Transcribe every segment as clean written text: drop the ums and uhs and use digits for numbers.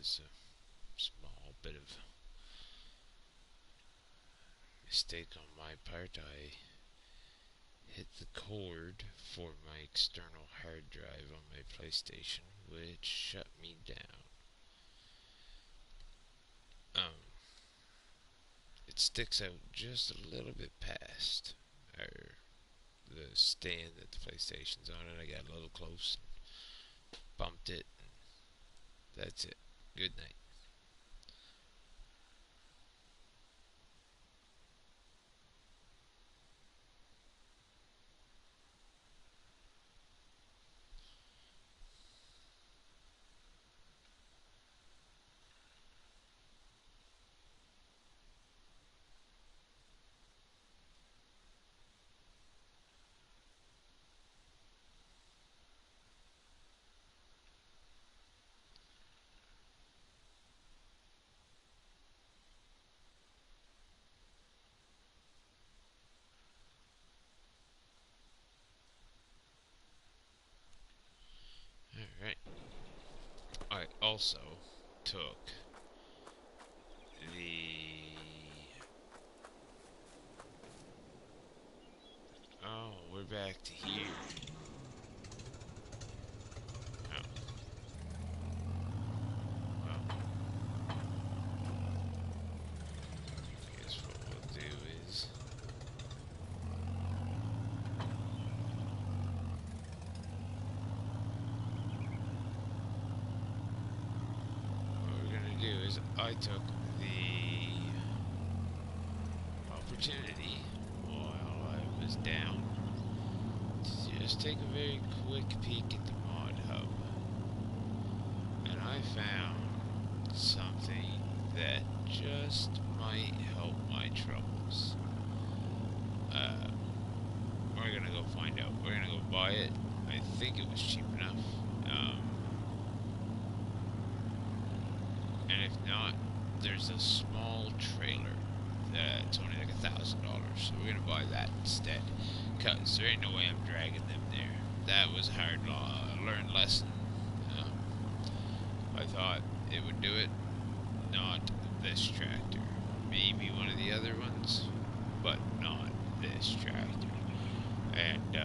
was a small bit of mistake on my part. I hit the cord for my external hard drive on my PlayStation, which shut me down. It sticks out just a little bit past the stand that the PlayStation's on, and I got a little close, bumped it, and that's it. Good night. Alright. I also took the... Oh, we're back to here. Oh, well, I guess what we'll do is... What we're gonna do is I took the opportunity while I was down to just take a very quick peek at the mod hub, and I found something that just might help my troubles. We're gonna go find out. We're gonna go buy it. I think it was cheap enough. And if not, there's a small trailer that's only like $1,000, so we're gonna buy that instead. Cause there ain't no way I'm dragging them there. That was a hard learned lesson. I thought it would do it, not this tractor. Maybe one of the other ones, but not this tractor. And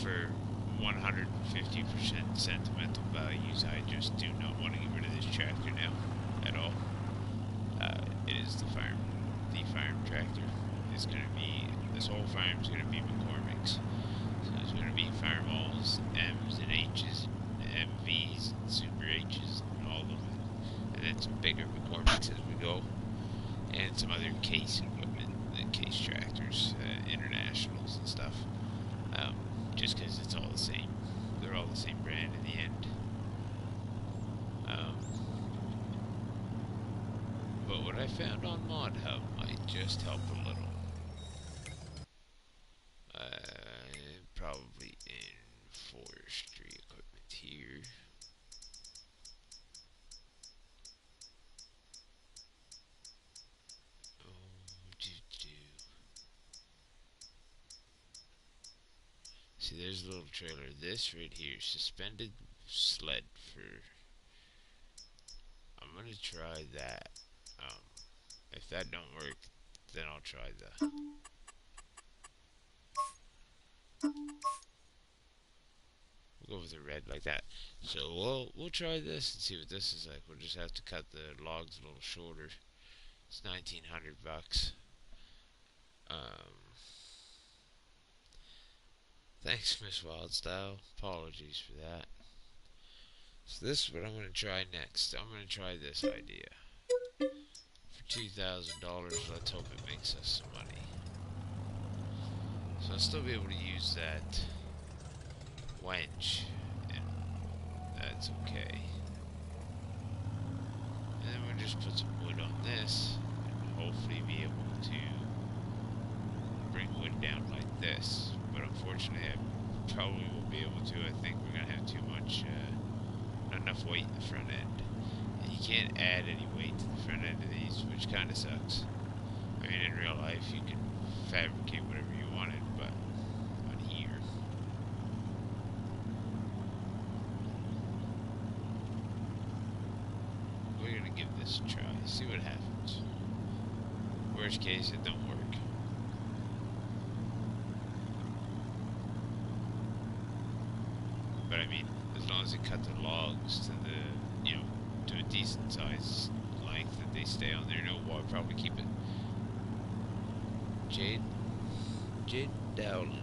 for 150% sentimental values, I just do not want to get rid of this tractor now at all. It is the farm tractor. It's gonna be, this whole farm's gonna be McCormick's. So there's gonna be farm alls, M's and H's, and MVs, and Super H's, and all of them, and then some bigger McCormick's as we go, and some other case equipment, the case tractors, internationals and stuff. Just because it's all the same. They're all the same brand in the end. But what I found on Mod Hub might just help a little. Probably in forestry equipment here. See, there's a little trailer. This right here, suspended sled for... I'm gonna try that. If that don't work, then I'll try the... We'll go with the red like that. So we'll try this and see what this is like. We'll just have to cut the logs a little shorter. It's $1,900. Thanks, Miss Wildstyle. Apologies for that. So this is what I'm going to try next. I'm going to try this idea. For $2,000, let's hope it makes us some money. So I'll still be able to use that wench, and that's okay. And then we'll just put some wood on this, and hopefully be able to bring wood down like this. But unfortunately, I probably won't be able to. I think we're gonna have too much, not enough weight in the front end. And you can't add any weight to the front end of these, which kind of sucks. I mean, in real life, you can fabricate whatever you wanted, but on here, give this a try. See what happens. Worst case, it don't work. But I mean, as long as they cut the logs to the, to a decent size length that they stay on there, no, I'll probably keep it. Jaden Dowland.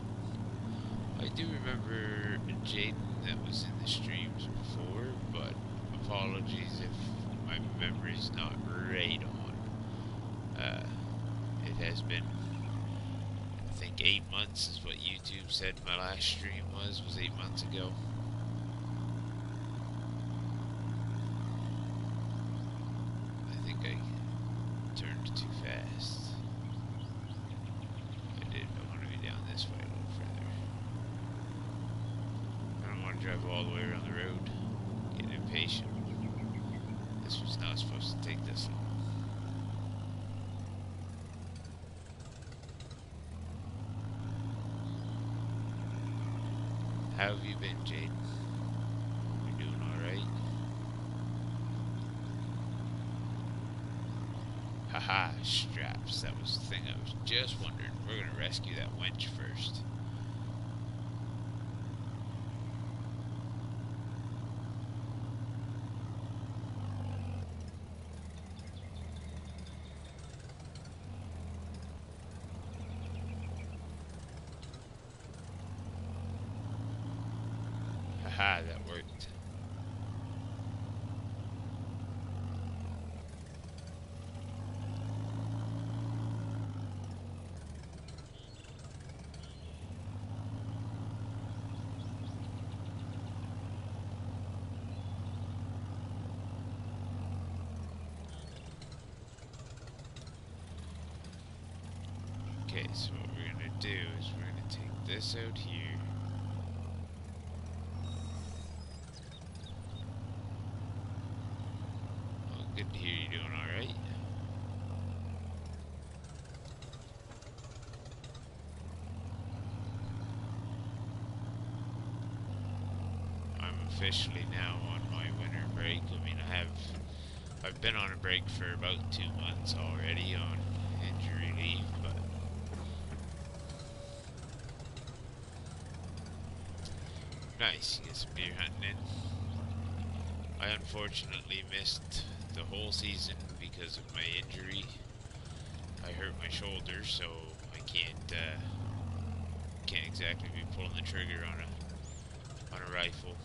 I do remember Jaden that was in the streams before, but apologies if my memory's not right on. It has been, I think 8 months is what YouTube said my last stream was 8 months ago. I think I turned too fast. I want to be down this way a little further. I don't want to drive all the way around the road. Getting impatient. This was not supposed to take this long. How have you been, Jaden? You doing alright? Haha, straps. That was the thing I was just wondering. We're gonna rescue that wench first. Haha, that worked. Okay, so what we're gonna do is we're gonna take this out here. Well, good to hear you doing alright. I'm officially now on my winter break. I mean, I've been on a break for about 2 months already on injury leave, but nice, you get some deer hunting in. I unfortunately missed the whole season because of my injury. I hurt my shoulder, so I can't exactly be pulling the trigger on a rifle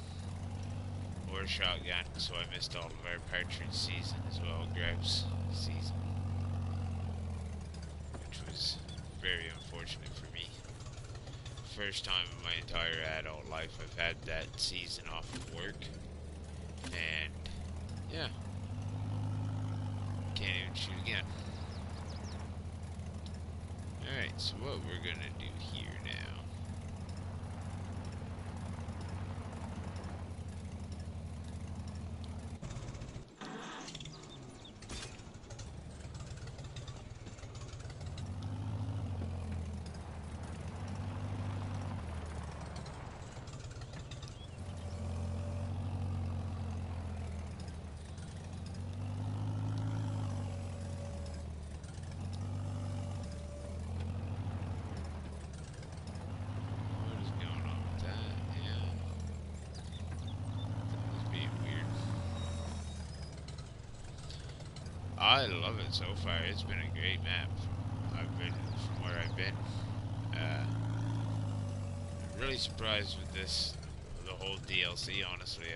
or a shotgun, so I missed all of our partridge season as well, grouse season, which was very unfortunate for me. First time in my entire adult life I've had that season off of work, and yeah, can't even shoot again. Alright, so what we're gonna do here now. I love it so far. It's been a great map. From where I've been. Really surprised with the whole DLC. Honestly,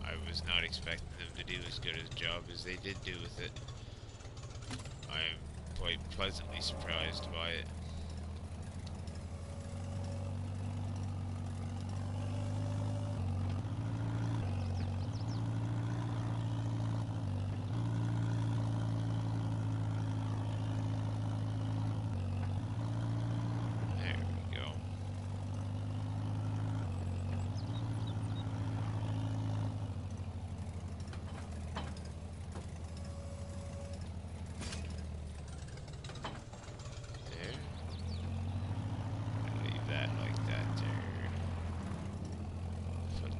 I was not expecting them to do as good a job as they did do with it. I am quite pleasantly surprised by it.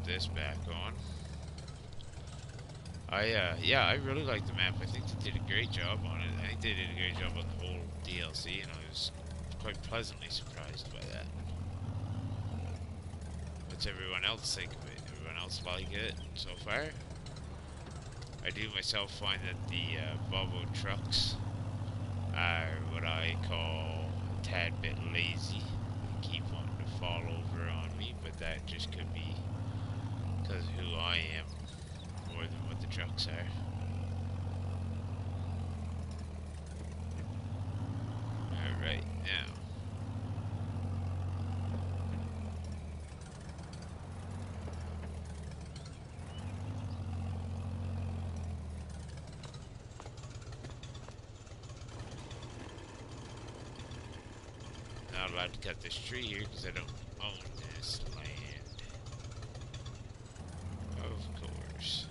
This back on. Yeah, I really like the map. I think they did a great job on it. I think they did a great job on the whole DLC, and I was quite pleasantly surprised by that. What's everyone else think of it? Everyone else like it so far? I do myself find that the Volvo trucks are what I call a tad bit lazy. They keep wanting to fall over on me, but that just could be because of who I am more than what the trucks are. Alright, now. Not allowed to cut this tree here because I don't own this land. Of course.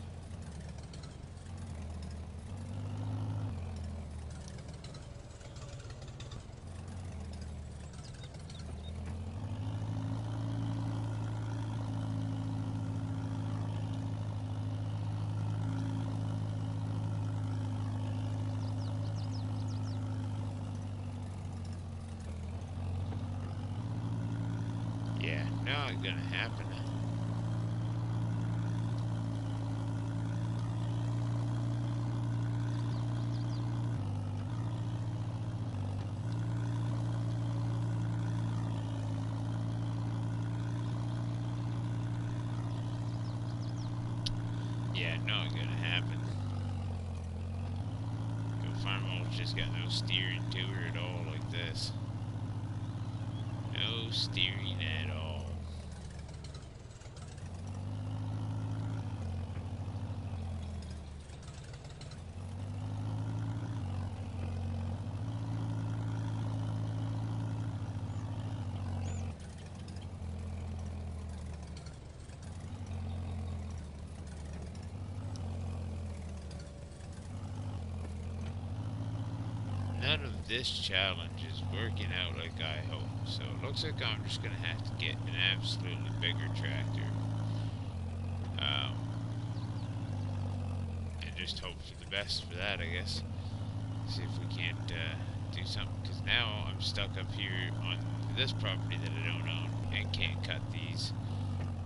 Yeah, not gonna happen. Yeah, not gonna happen. Go farm just got no steering to her at all like this. No steering at all. None of this challenge is working out like I hope, so it looks like I'm just gonna have to get an absolutely bigger tractor. Um, and just hope for the best for that, I guess. See if we can't do something, because now I'm stuck up here on this property that I don't own and can't cut these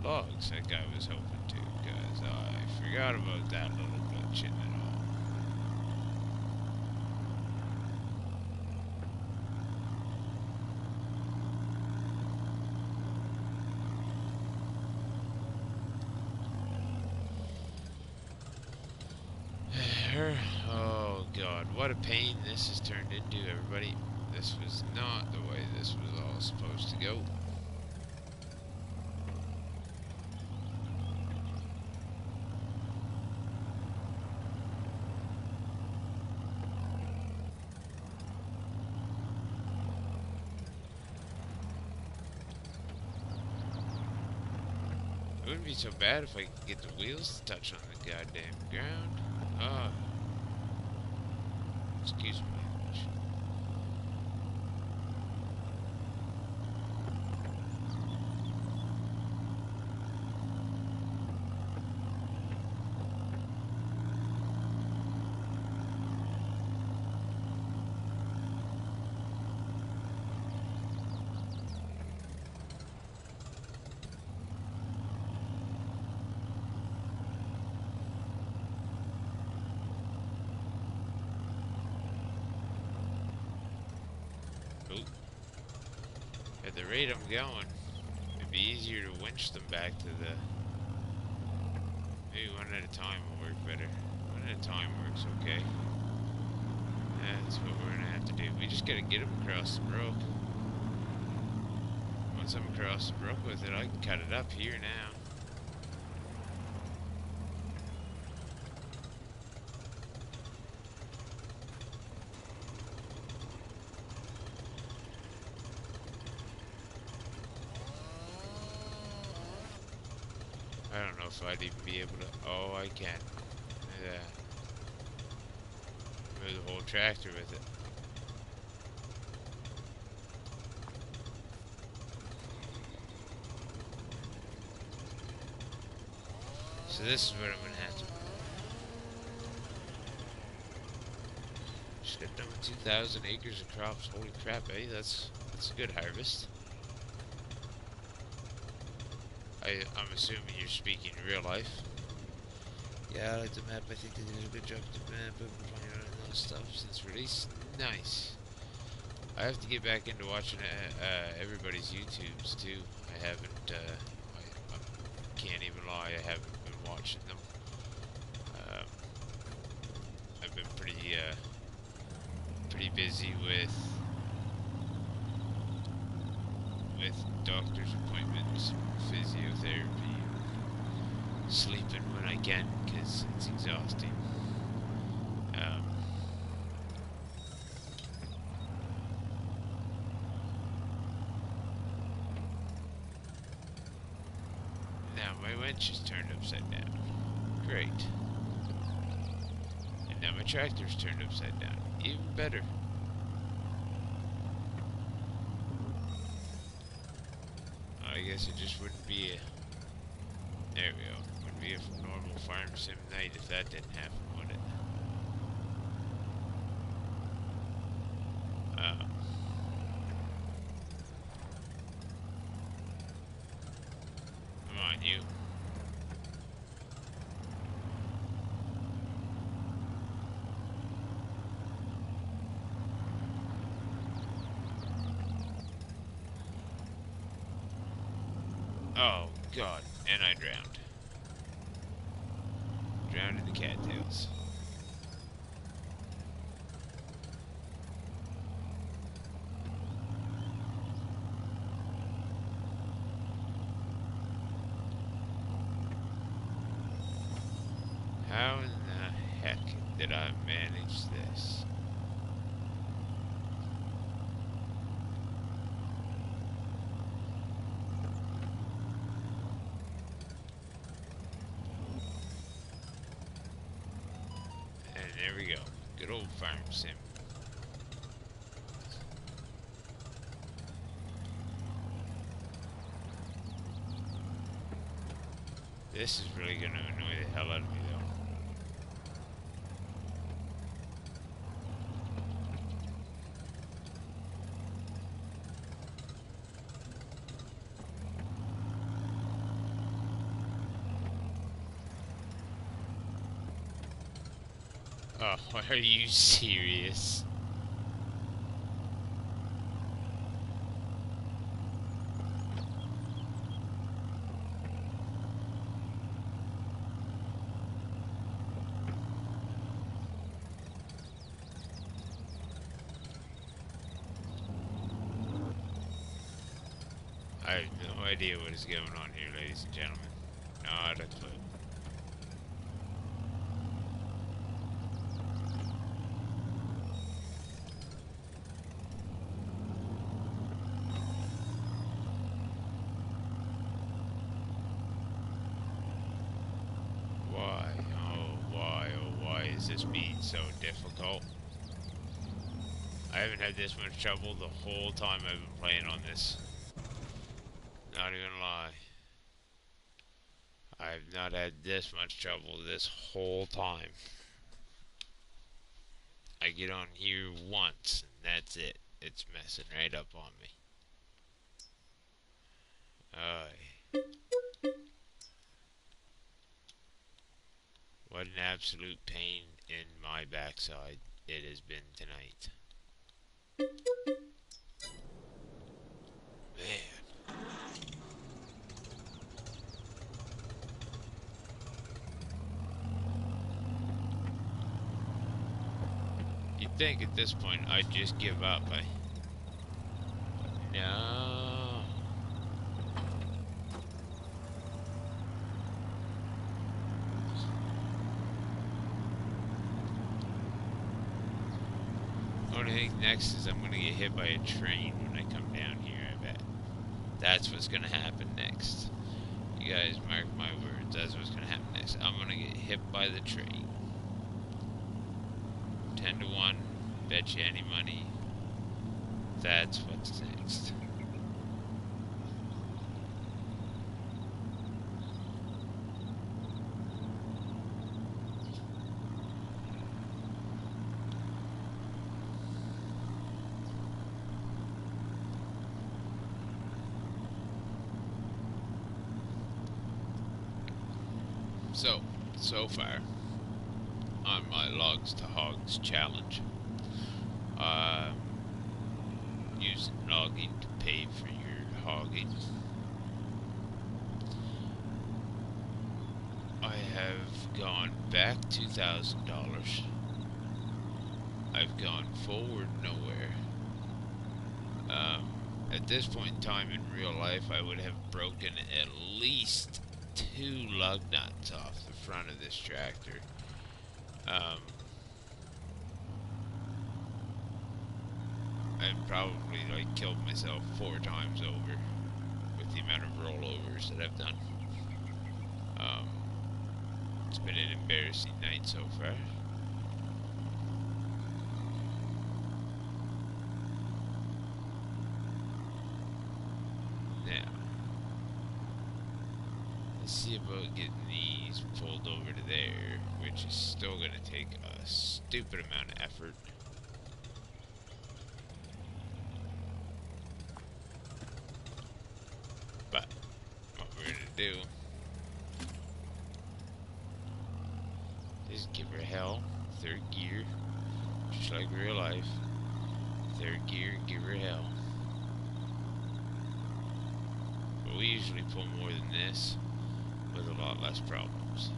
logs like I was hoping to, because I forgot about that little glitch in it all. Oh god, what a pain this has turned into, everybody. This was not the way this was all supposed to go. It wouldn't be so bad if I could get the wheels to touch on the goddamn ground. Oh. Excuse me. At the rate I'm going, it'd be easier to winch them back to the... Maybe one at a time will work better. One at a time works okay. That's what we're gonna have to do. We just gotta get them across the brook. Once I'm across the brook with it, I can cut it up here now. I don't know if I'd even be able to... Oh, I can. Yeah. Move the whole tractor with it. So this is what I'm gonna have to... Just got done with 2,000 acres of crops. Holy crap, eh? That's a good harvest. I'm assuming you're speaking real life. Yeah, I like the map. I think they did a good job with the map. I've been playing around and all stuff since release. Nice. I have to get back into watching everybody's YouTubes too. I haven't. I can't even lie. I haven't been watching them. Um, I've been pretty busy with doctor's appointments, physiotherapy, sleeping when I can because it's exhausting. Um, Now my winch is turned upside down. Great. And now my tractor's turned upside down. Even better. I guess it just wouldn't be a... There we go. Wouldn't be a normal farm sim night if that didn't happen, would it? Come on, you. Oh, God. And I drowned. Drowned in the cattails. How in the heck did I manage this? And there we go. Good old farm sim. This is really gonna annoy the hell out of me, though. Oh, are you serious? I have no idea what is going on here, ladies and gentlemen. Not a clue. Why? Oh, why is this being so difficult? I haven't had this much trouble the whole time I've been playing on this. Not even lie. I've not had this much trouble this whole time. I get on here once, and that's it. It's messing right up on me. What an absolute pain in my backside it has been tonight. Man. You'd think at this point I'd just give up, eh? No. Only thing next is I'm gonna get hit by a train when I come down here, I bet. That's what's gonna happen next. You guys mark my words, that's what's gonna happen next. I'm gonna get hit by the train. 10 to 1, bet you any money. That's what's next. So far on my Logs to Hogs challenge, uh, using logging to pay for your hogging, I have gone back $2,000. I've gone forward nowhere. At this point in time in real life, I would have broken at least 2 lug nuts off the front of this tractor. I've probably like killed myself 4 times over with the amount of rollovers that I've done. Um, it's been an embarrassing night so far. Now, let's see about getting these pulled over to there, which is still going to take a stupid amount of effort. But what we're going to do is give her hell, 3rd gear, just like real life. 3rd gear, give her hell. But we usually pull more than this with a lot less problems.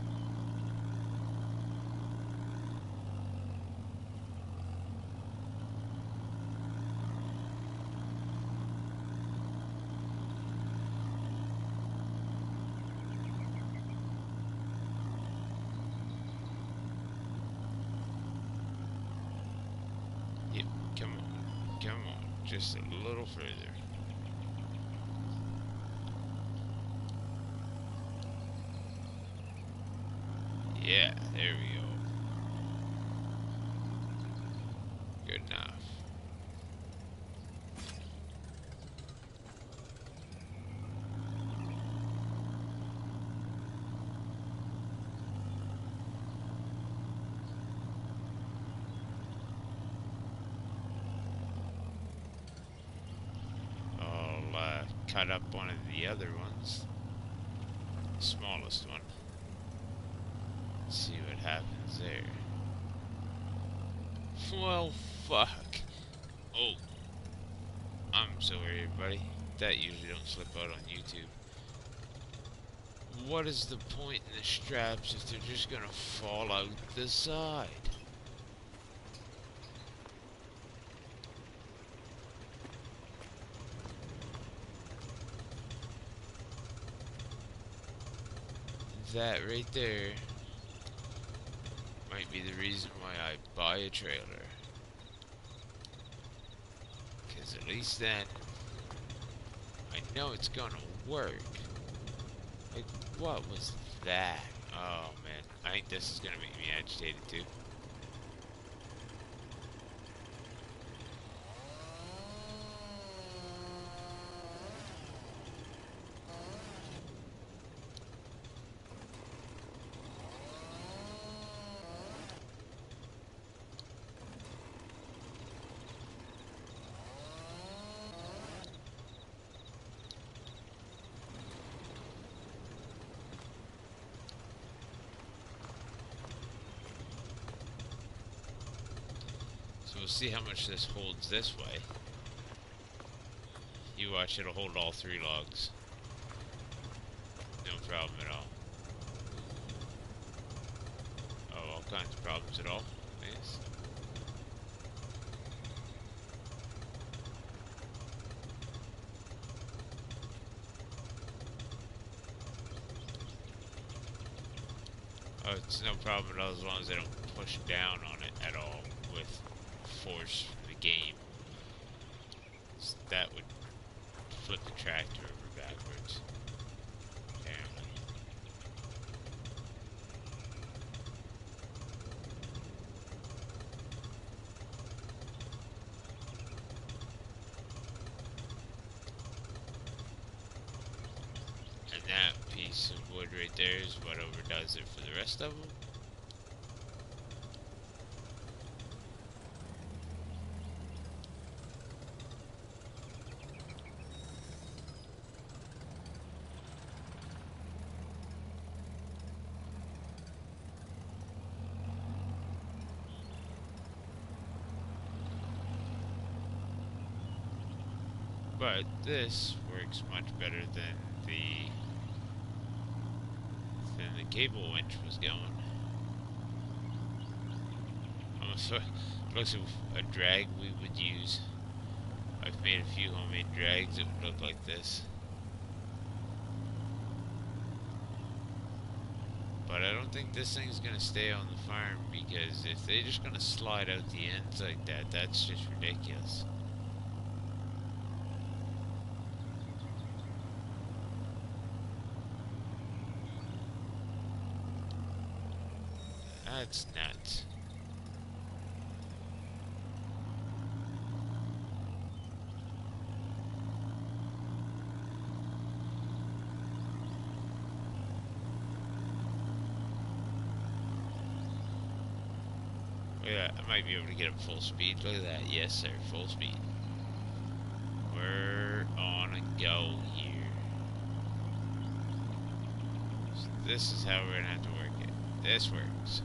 Yep, come on, just a little further. Yeah, there we go. Good enough. I'll cut up one of the other ones, the smallest one. See what happens there. Well, fuck. Oh, I'm sorry, everybody. That usually don't slip out on YouTube. What is the point in the straps if they're just gonna fall out the side? That right there might be the reason why I buy a trailer. Because at least then, I know it's gonna work. Like, what was that? Oh man, I think this is gonna make me agitated too. So we'll see how much this holds this way. You watch, it'll hold all 3 logs. No problem at all. Oh, all kinds of problems at all, I guess. Oh, it's no problem at all as long as I don't push down on it at all with force from the game. So that would flip the tractor over backwards, apparently. And that piece of wood right there is what overdoes it for the rest of them. But this works much better than the cable winch was going. Almost looks like a drag we would use. I've made a few homemade drags that would look like this. But I don't think this thing's gonna stay on the farm, because if they're just gonna slide out the ends like that, that's just ridiculous. That's nuts. Yeah, I might be able to get up full speed. Look at that. Yes, sir. Full speed. We're on a go here. So this is how we're going to have to work it. This works.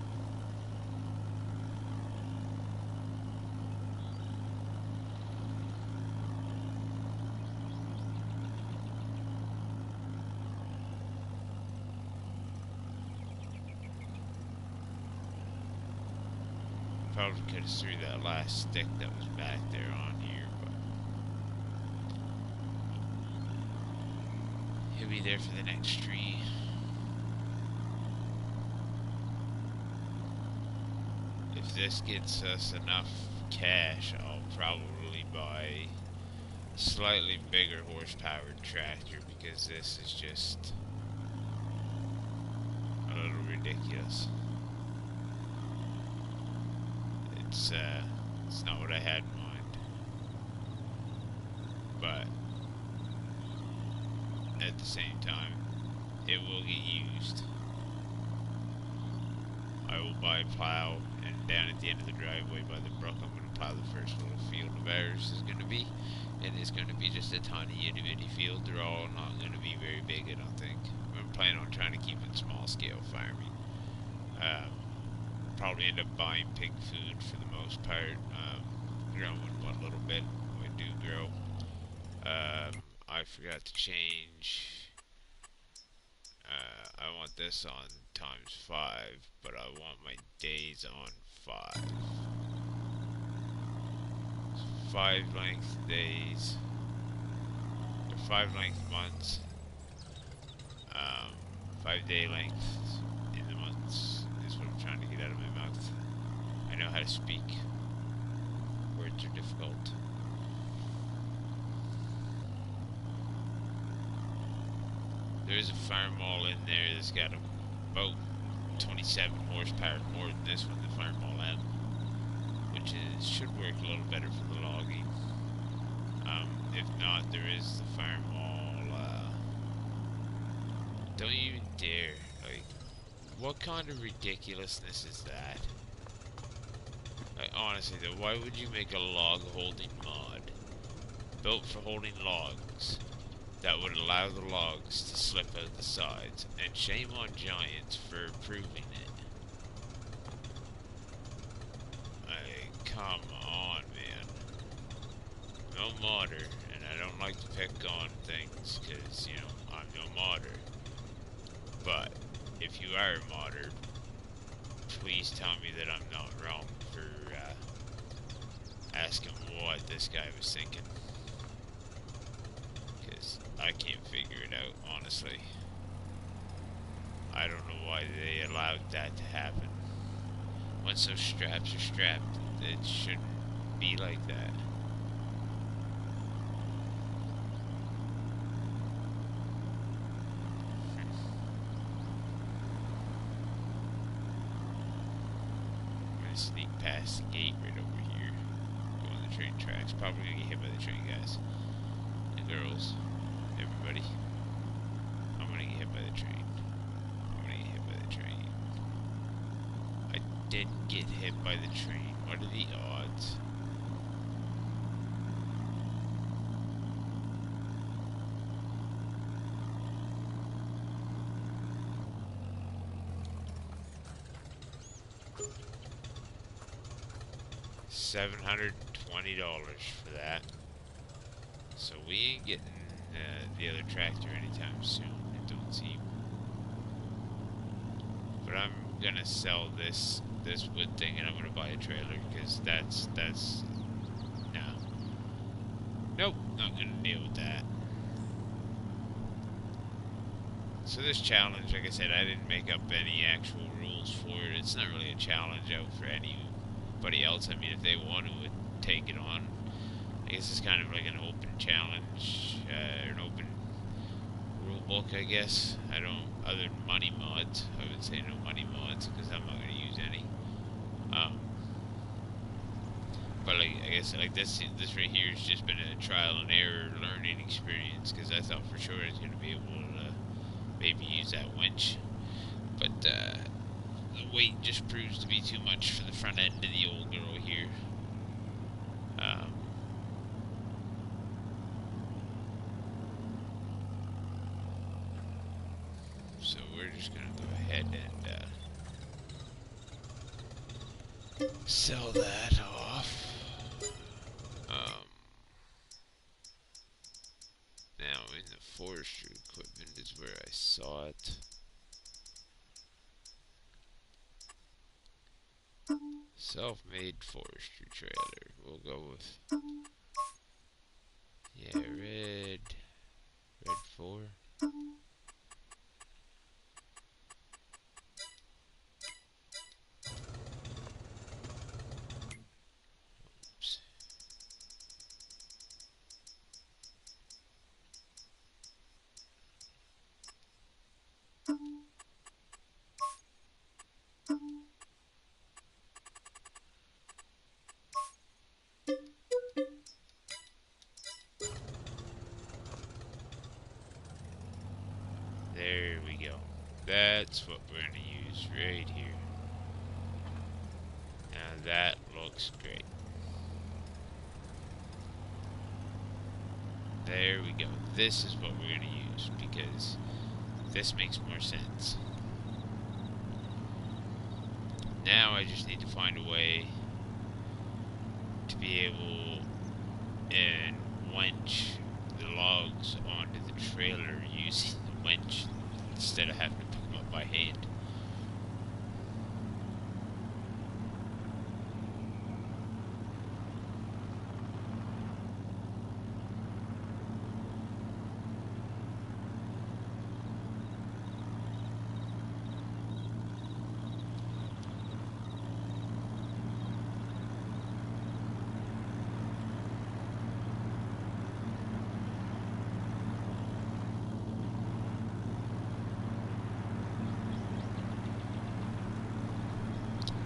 Probably could have threw that last stick that was back there on here, but he'll be there for the next tree. If this gets us enough cash, I'll probably buy a slightly bigger horsepower tractor, because this is just a little ridiculous. It's not what I had in mind, but at the same time, it will get used. I will buy a plow, and down at the end of the driveway by the brook, I'm going to plow the first little field of ours is going to be, and it's going to be just a tiny itty bitty field. They're all not going to be very big, I don't think. I'm planning on trying to keep it small scale farming. Probably end up buying pig food for the most part. Growing one little bit, we do grow. I forgot to change. I want this on ×5, but I want my days on 5. 5 length days, or 5 length months. 5-day lengths in the months is what I'm trying to get out of my mouth. I know how to speak. Words are difficult. There is a farm mall in there that's got about 27 horsepower more than this one, the Farm Mall M, which should work a little better for the logging. If not, there is the Farm Mall. Don't even dare. Like, what kind of ridiculousness is that? Like, honestly though, why would you make a log holding mod built for holding logs that would allow the logs to slip out the sides? And shame on Giants for approving it. Like, come on, man. No modder, and I don't like to pick on things, because, you know, I'm no modder. But, if you are a modder, please tell me that I'm not wrong for asking what this guy was thinking. Because I can't figure it out, honestly. I don't know why they allowed that to happen. Once those straps are strapped, it shouldn't be like that. Sneak past the gate right over here. Go on the train tracks. Probably gonna get hit by the train, guys. And girls. Everybody. I'm gonna get hit by the train. I'm gonna get hit by the train. I didn't get hit by the train. What are the odds? $720 for that. So we ain't getting the other tractor anytime soon, it don't seem. But I'm gonna sell this wood thing and I'm gonna buy a trailer because that's no. Nope, not gonna deal with that. So this challenge, like I said, I didn't make up any actual rules for it. It's not really a challenge out for anybody else. I mean, if they want to take it on, I guess it's kind of like an open challenge, an open rule book, I guess. I don't, other than money mods, I would say no money mods because I'm not going to use any. But like, I guess like this right here has just been a trial and error learning experience because I thought for sure I was going to be able to maybe use that winch, but the weight just proves to be too much for the front end of the old girl here. So we're just gonna go ahead and sell that off. Now in the forestry equipment is where I saw it. Self-made forestry trailer. We'll go with, yeah, red 4. Oops. There we go. That's what we're going to use right here. Now that looks great. There we go. This is what we're going to use because this makes more sense. Now I just need to find a way to be able and winch the logs onto the trailer using the winch instead of having to pick them up by hand.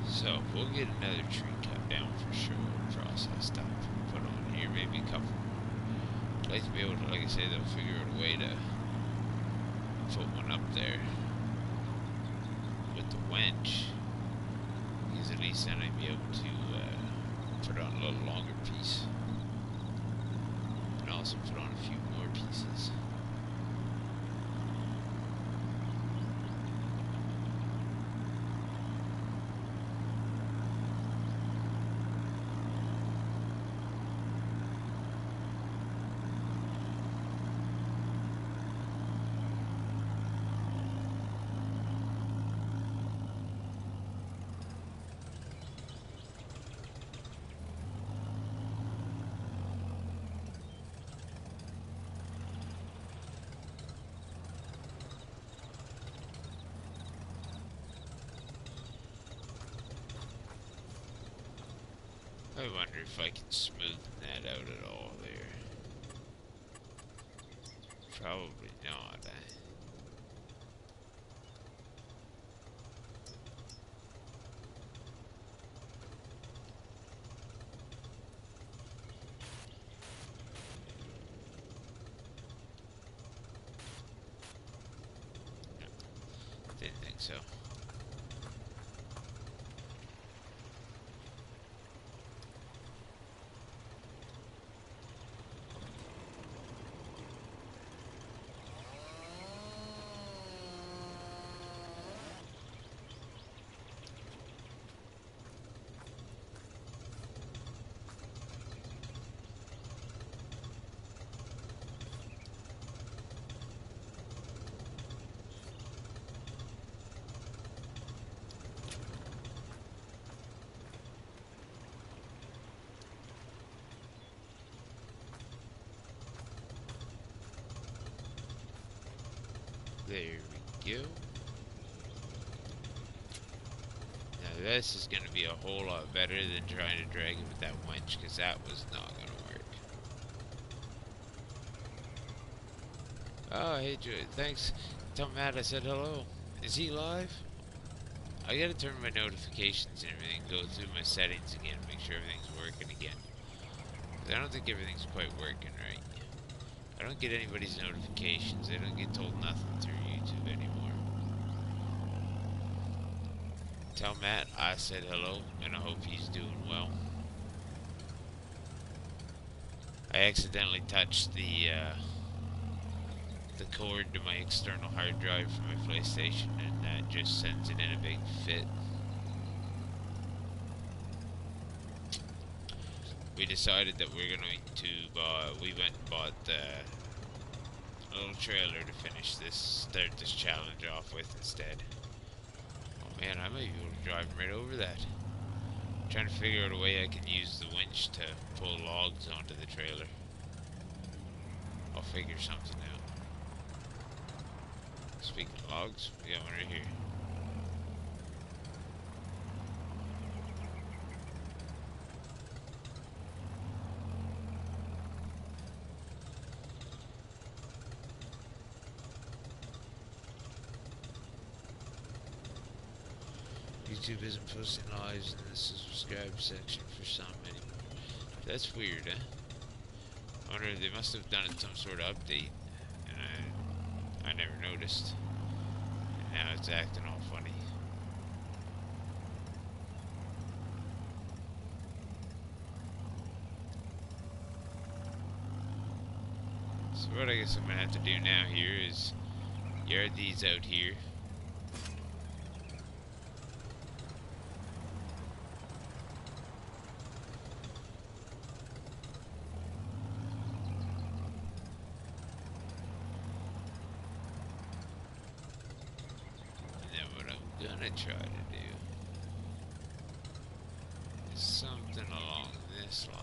So, we'll get another tree cut down for sure, process stuff put on here, maybe a couple. I'd like to be able to, like I say, they'll figure out a way to put one up there with the winch, because at least then I'd be able to put on a little longer piece, and also put on a few more pieces. I wonder if I can smoothen that out at all there. Probably not. No, didn't think so. There we go. Now this is going to be a whole lot better than trying to drag it with that winch, because that was not going to work. Oh, hey, Joey. Thanks. Tell Matt I said hello. Is he live? I gotta turn my notifications and everything, go through my settings again, make sure everything's working again. Because I don't think everything's quite working right. I don't get anybody's notifications. I don't get told nothing through YouTube anymore. Tell Matt I said hello, and I hope he's doing well. I accidentally touched the cord to my external hard drive for my PlayStation, and that just sends it in a big fit. We decided that we're going to we went and bought a little trailer to finish start this challenge off with instead. Oh man, I might be able to drive right over that. I'm trying to figure out a way I can use the winch to pull logs onto the trailer. I'll figure something out. Speaking of logs, we got one right here. YouTube isn't posting lives in the subscribe section for some anymore. That's weird, eh? I wonder if they must have done some sort of update, and I never noticed. And now it's acting all funny. So what I guess I'm gonna have to do now here is yard these out here. Gonna try to do is something along this line.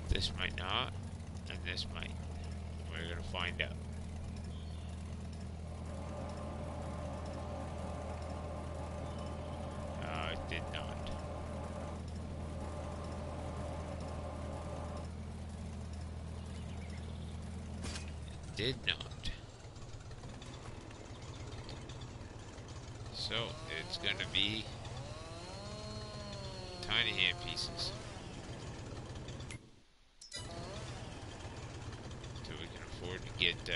This might not, and this might. We're gonna find out. It did not. It did not. So, it's gonna be tiny hand pieces. To get till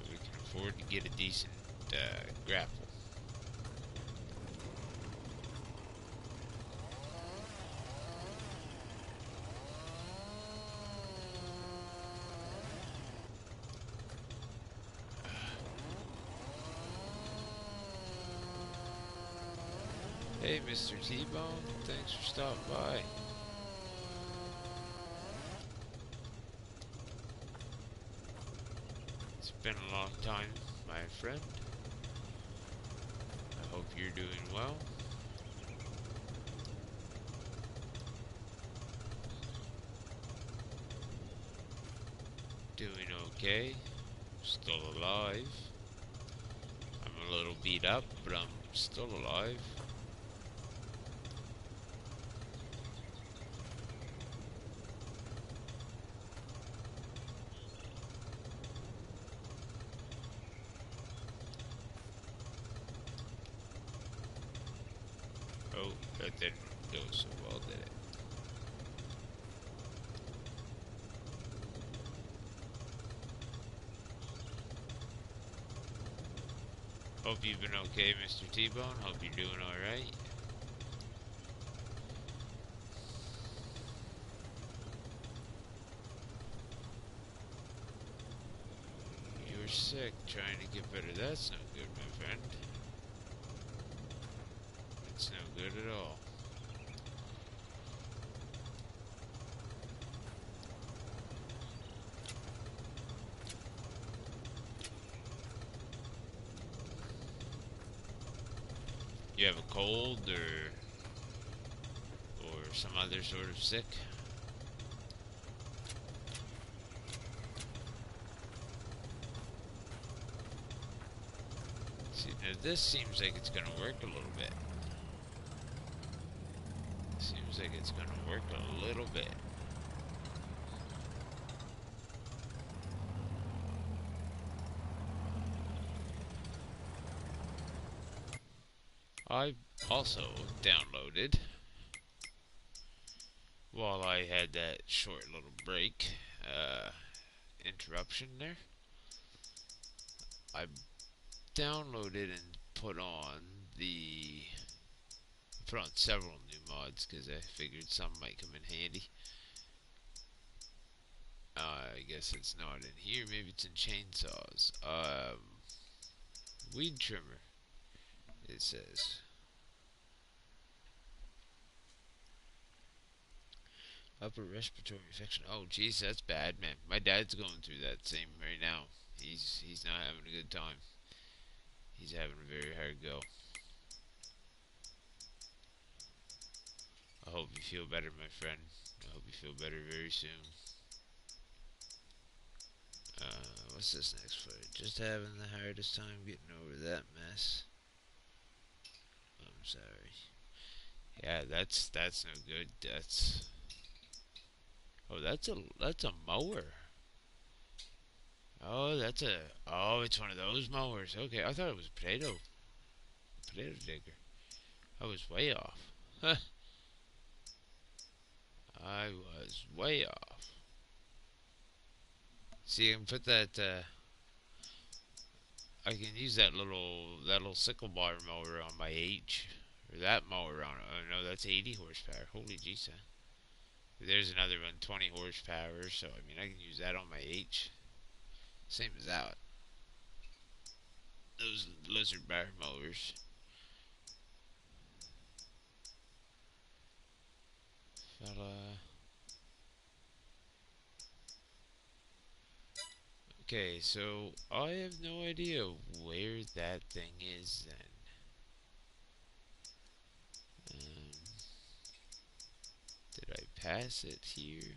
we can afford to get a decent grapple. Hey, Mr. T-Bone, thanks for stopping by. It's been a long time, my friend. I hope you're doing well. Doing okay. Still alive. I'm a little beat up, but I'm still alive. Oh, that didn't go so well, did it? Hope you've been okay, Mr. T-Bone. Hope you're doing alright. You're sick, trying to get better. That's no good, my friend. It's no good at all. You have a cold or some other sort of sick? See, now this seems like it's gonna work a little bit. Seems like it's gonna work a little bit. I also downloaded, while I had that short little break, interruption there, I downloaded and put on several new mods because I figured some might come in handy. I guess it's not in here. Maybe it's in chainsaws. Weed trimmer. It says upper respiratory infection. Oh, jeez, that's bad, man. My dad's going through that same right now. He's not having a good time. He's having a very hard go. I hope you feel better, my friend. I hope you feel better very soon. What's this next for? Just having the hardest time getting over that mess. I'm sorry. Yeah, that's no good. That's a mower. Oh, it's one of those mowers. Okay, I thought it was a potato digger. I was way off. Huh. I was way off. See, I can put that. I can use that little sickle bar mower on my H, or that mower on. Oh no, that's 80 horsepower. Holy jeez. There's another one, 20 horsepower. So I mean, I can use that on my H. Same as that. Those lizard bar mowers. Fella. Okay, so I have no idea where that thing is then. Did I pass it here?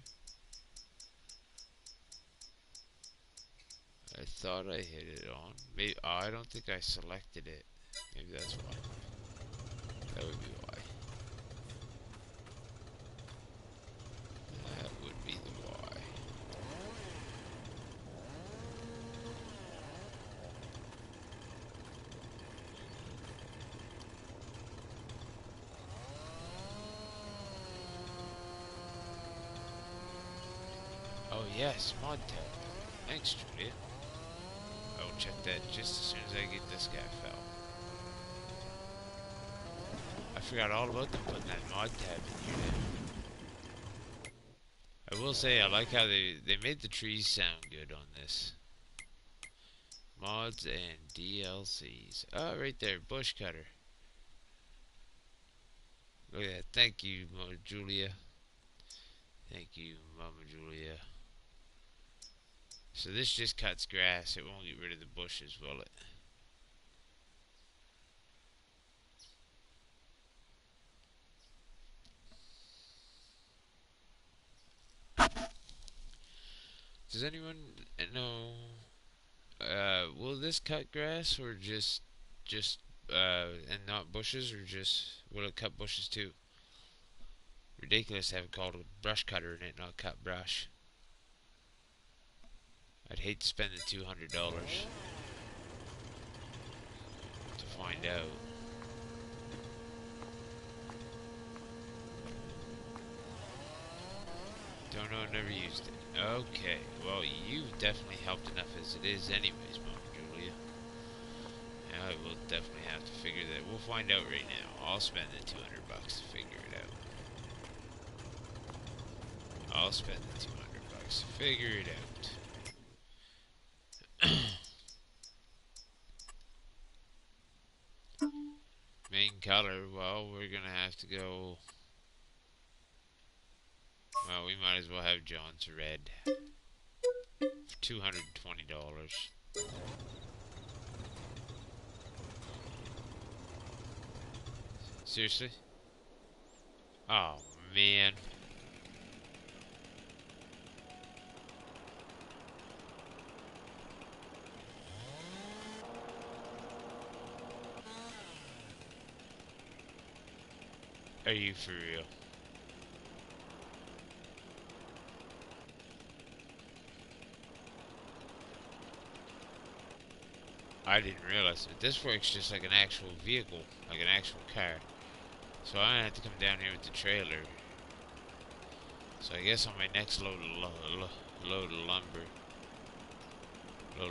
I thought I hit it on. Maybe I don't think I selected it. Maybe that's why. That would be why. That would be the why. Oh yes, mod tab. Thanks, Julia. I will check that just as soon as I get this guy fell. I forgot all about them putting that mod tab in here now. I will say I like how they made the trees sound good on this. Mods and DLCs. Oh, right there, bush cutter. Look at that. Thank you, Mama Julia. Thank you, Mama Julia. So this just cuts grass. It won't get rid of the bushes, will it? Does anyone know? Will this cut grass or just and not bushes, or just will it cut bushes too? Ridiculous to have it called a brush cutter and it not cut brush. I'd hate to spend the $200 to find out. Don't know, never used it. Okay, well, you've definitely helped enough as it is anyways, Mama Julia. I will definitely have to figure that. We'll find out right now. I'll spend the 200 bucks to figure it out. I'll spend the 200 bucks to figure it out. Main color, well, we're gonna have to go. Well, we might as well have John's red for $220. Seriously? Oh man. Are you for real? I didn't realize it. This works just like an actual vehicle, like an actual car. So I'm gonna have to come down here with the trailer. So I guess on my next load of lumber, load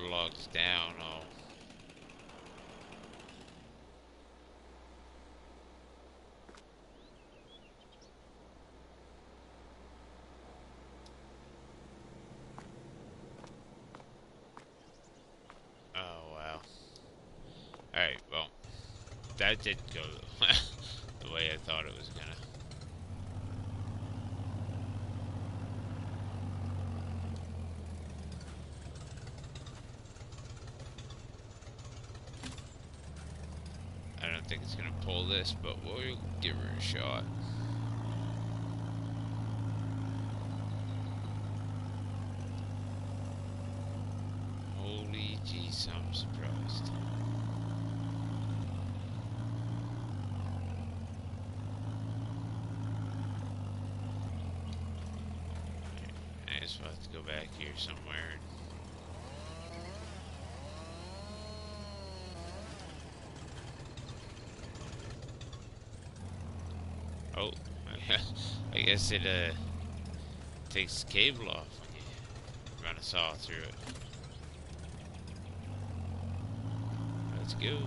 of logs down, I'll. Oh wow. Alright, well, that didn't go the way I thought it was gonna. I don't think it's gonna pull this, but we'll give her a shot. Holy jeez, I'm surprised. I just have to go back here somewhere. Oh, I guess it takes the cable off when you run a saw through it. Let's go.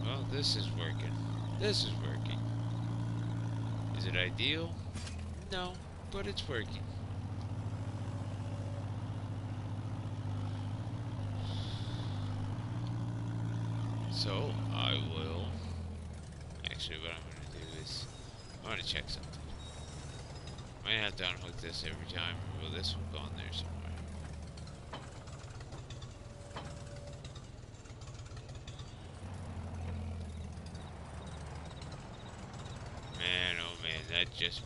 Well, this is working. This is working. Is it ideal? No, but it's working. So, I will... Actually, what I'm going to do is... I want to check something. I might have to unhook this every time, or will this will go in there somewhere? Man, oh man, that just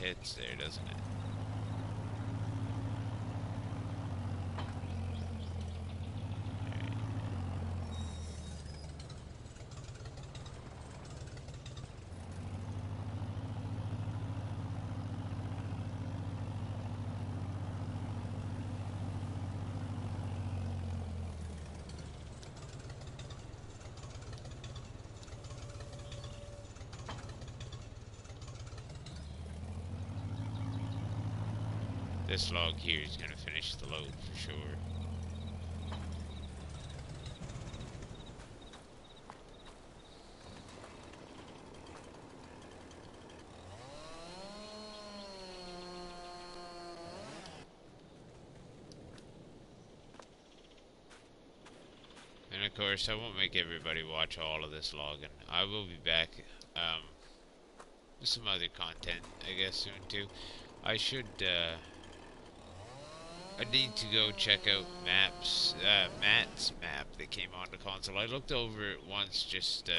hits there, doesn't it? This log here is going to finish the load for sure. And of course, I won't make everybody watch all of this logging. I will be back with some other content, I guess, soon too. I should, I need to go check out Matt's map that came on the console. I looked over it once just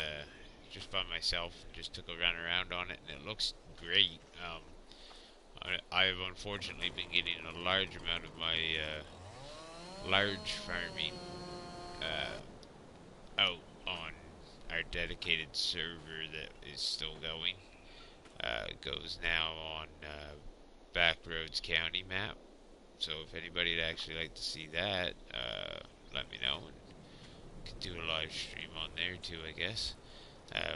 by myself, just took a run around on it, and it looks great. I've unfortunately been getting a large amount of my large farming out on our dedicated server that is still going. It goes now on Backroads County map. So if anybody'd actually like to see that, let me know, and could do a live stream on there too, I guess.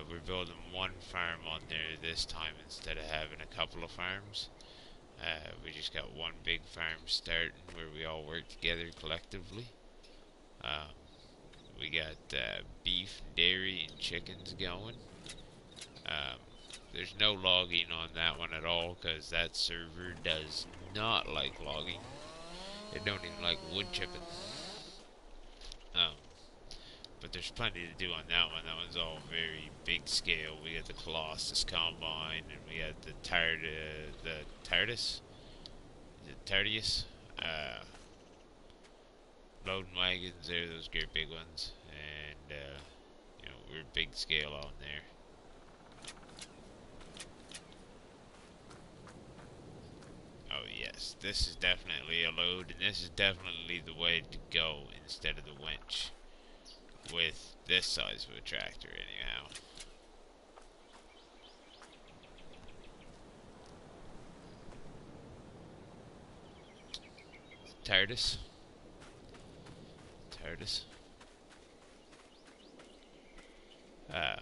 We're building one farm on there this time instead of having a couple of farms. We just got one big farm starting where we all work together collectively. Um, we got beef, dairy, and chickens going. Um, there's no logging on that one at all because that server does not like logging. It don't even like wood chipping. Um, but there's plenty to do on that one. That one's all very big scale. We got the Colossus Combine, and we got the Tardius, loading wagons. There, those great big ones, and we're big scale on there. Oh yes, this is definitely a load, and this is definitely the way to go instead of the winch with this size of a tractor, anyhow. TARDIS. Uh,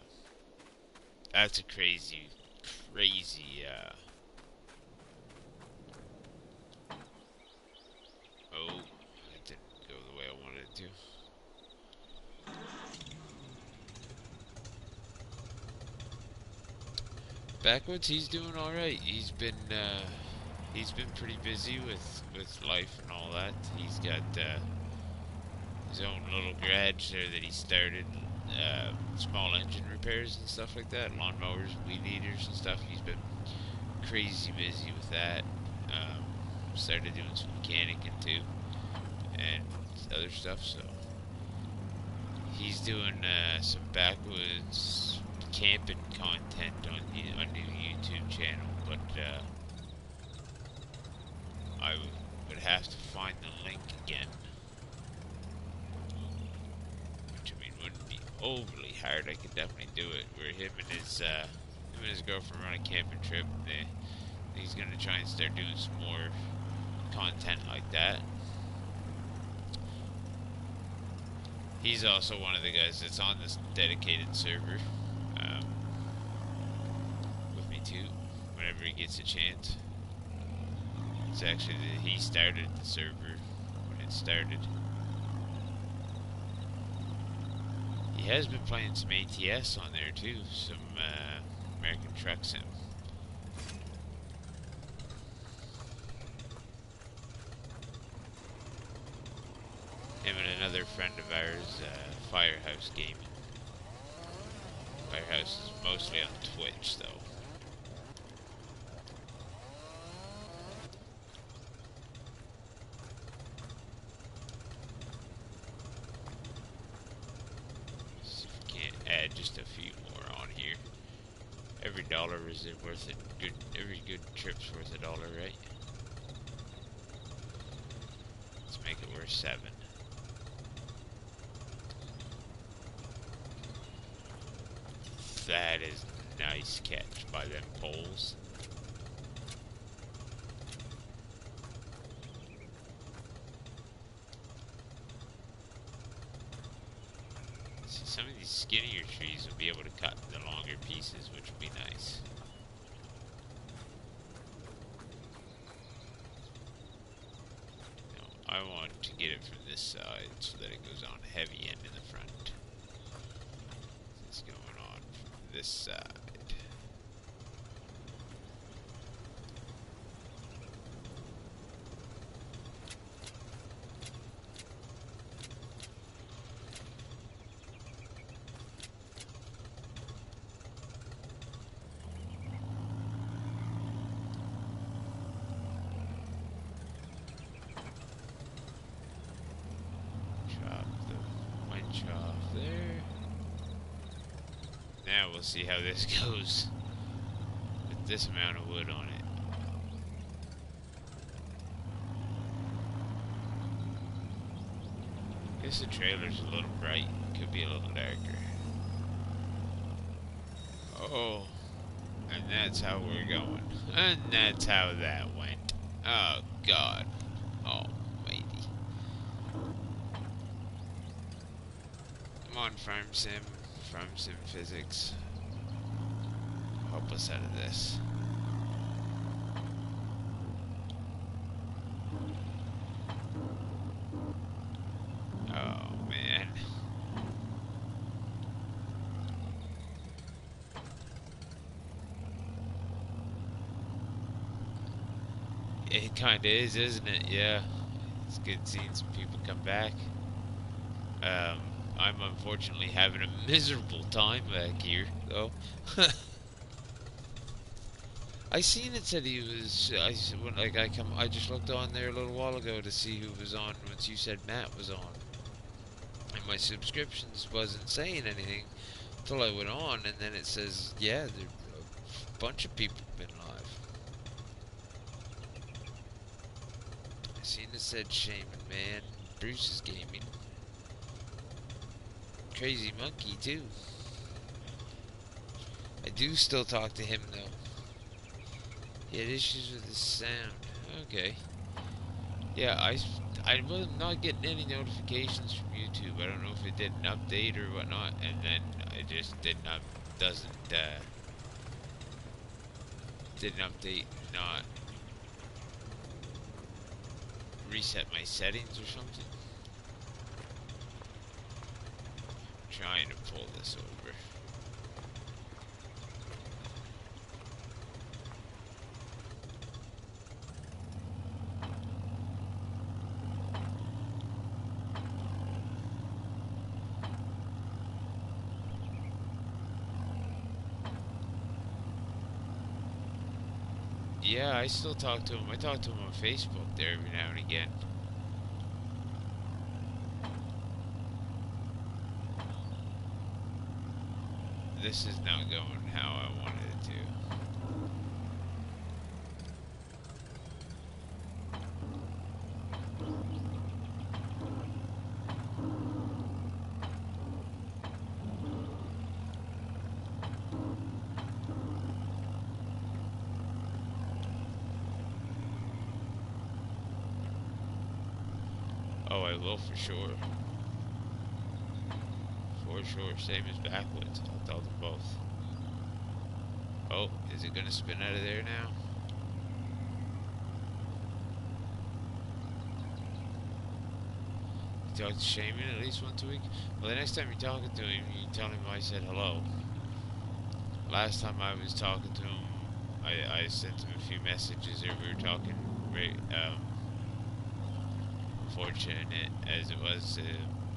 that's a crazy. Oh, it didn't go the way I wanted it to. Backwoods, he's doing all right. He's been pretty busy with life and all that. He's got his own little garage there that he started, small engine repairs and stuff like that, lawnmowers, weed eaters and stuff. He's been crazy busy with that. Started doing some mechanicing too, and other stuff. So he's doing some backwoods camping content on a new YouTube channel, but I would have to find the link again, which I mean wouldn't be overly hard. I could definitely do it. Where him and his girlfriend run a camping trip. He's gonna try and start doing some more content like that. He's also one of the guys that's on this dedicated server with me too, whenever he gets a chance. It's actually he started the server when it started. He has been playing some ATS on there too, some American Truck Sim. Him and another friend of ours, Firehouse Gaming. Firehouse is mostly on Twitch, though. See if we can't add just a few more on here. Every dollar is worth it. Every good trip's worth $1, right? Let's make it worth 7. That is a nice catch by them poles. See, some of these skinnier trees will be able to cut the longer pieces, which would be nice. Now, I want to get it from this side so that it goes on heavy end in the front. It's going on from this side. Off there. Now we'll see how this goes with this amount of wood on it. Guess the trailer's a little bright. Could be a little darker. Oh, and that's how we're going. And that's how that went. Oh God. Oh Come on, Farm Sim Physics. Help us out of this. Oh, man. It kinda is, isn't it? Yeah. It's good seeing some people come back. Um, I'm unfortunately having a miserable time back here, though. I seen it said he was. When I just looked on there a little while ago to see who was on. Once you said Matt was on, and my subscriptions wasn't saying anything until I went on, and then it says, yeah, there a bunch of people have been live. I seen it said Shaman Man, Bruce is gaming, Crazy Monkey too. I do still talk to him though. He had issues with his sound. Okay. Yeah, I was not getting any notifications from YouTube. I don't know if it did an update or whatnot, and then I just didn't update, not reset my settings or something. I'm trying to pull this over. Yeah, I still talk to him. I talk to him on Facebook there every now and again. This is not going how I wanted it to. Oh, I will for sure. For sure. Same as backwards. I'll tell them both. Oh, is it gonna spin out of there now? You talk to Shaman at least once a week? Well, the next time you're talking to him, you tell him I said hello. Last time I was talking to him, I sent him a few messages there. We were talking, unfortunate as it was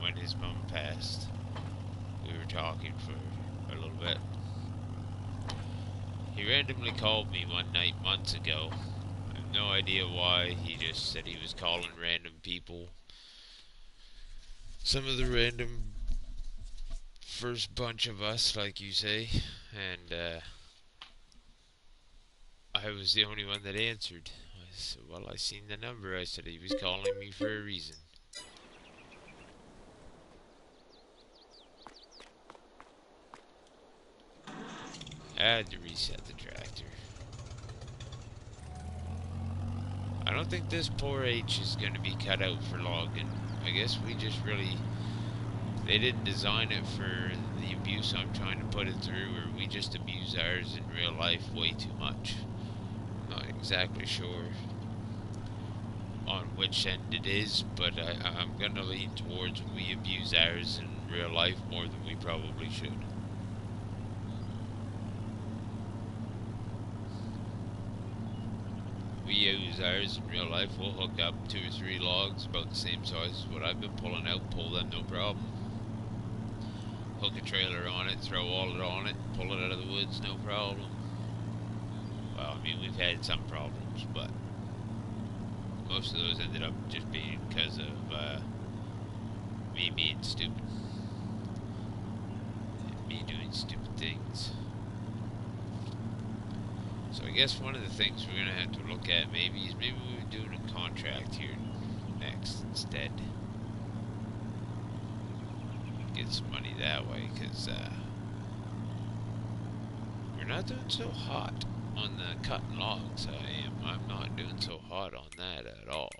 when his mom passed. We were talking for a little bit. He randomly called me one night months ago. I have no idea why. He just said he was calling random people. Some of the random first bunch of us, like you say, and I was the only one that answered. I said, well, I seen the number. I said he was calling me for a reason. I had to reset the tractor. I don't think this poor H is going to be cut out for logging. I guess we just really... They didn't design it for the abuse I'm trying to put it through, or we just abuse ours in real life way too much. I'm not exactly sure on which end it is, but I'm going to lean towards we abuse ours in real life more than we probably should. We use ours in real life, we'll hook up 2 or 3 logs about the same size as what I've been pulling out, pull them no problem. Hook a trailer on it, throw all it on it, pull it out of the woods, no problem. Well, I mean, we've had some problems, but most of those ended up just being because of me being stupid. Me doing stupid things. So I guess one of the things we're going to have to look at maybe is maybe we're doing a contract here next instead. Get some money that way, because we're not doing so hot on the cutting logs. I'm not doing so hot on that at all.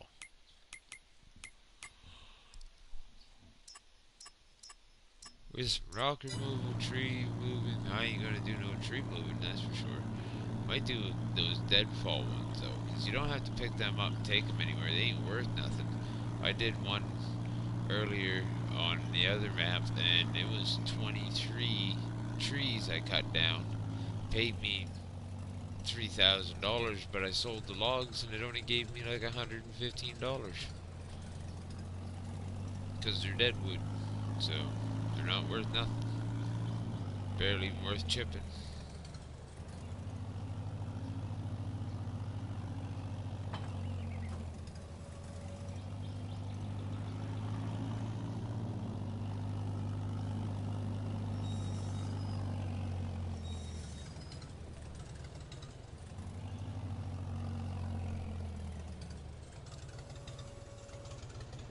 with some rock removal, tree moving. I ain't gonna do no tree moving, that's for sure. Might do those deadfall ones though, because you don't have to pick them up and take them anywhere. They ain't worth nothing. I did one earlier on the other map, and it was 23 trees I cut down. Paid me $3,000, but I sold the logs, and it only gave me like $115 because they're dead wood, so they're not worth nothing. Barely even worth chipping.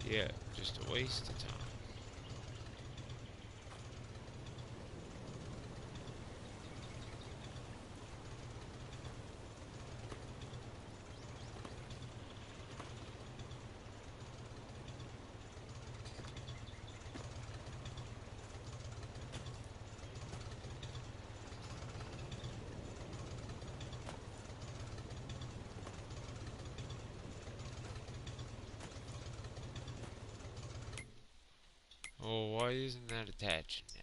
Yeah, just a waste of time. Oh, why isn't that attached now?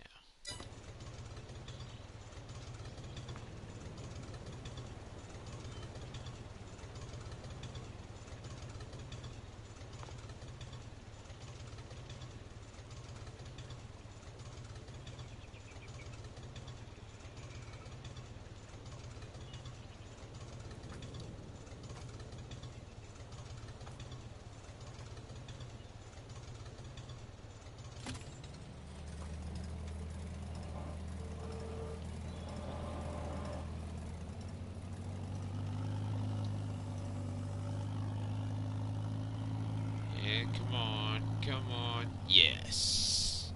Yeah, come on, come on. Yes.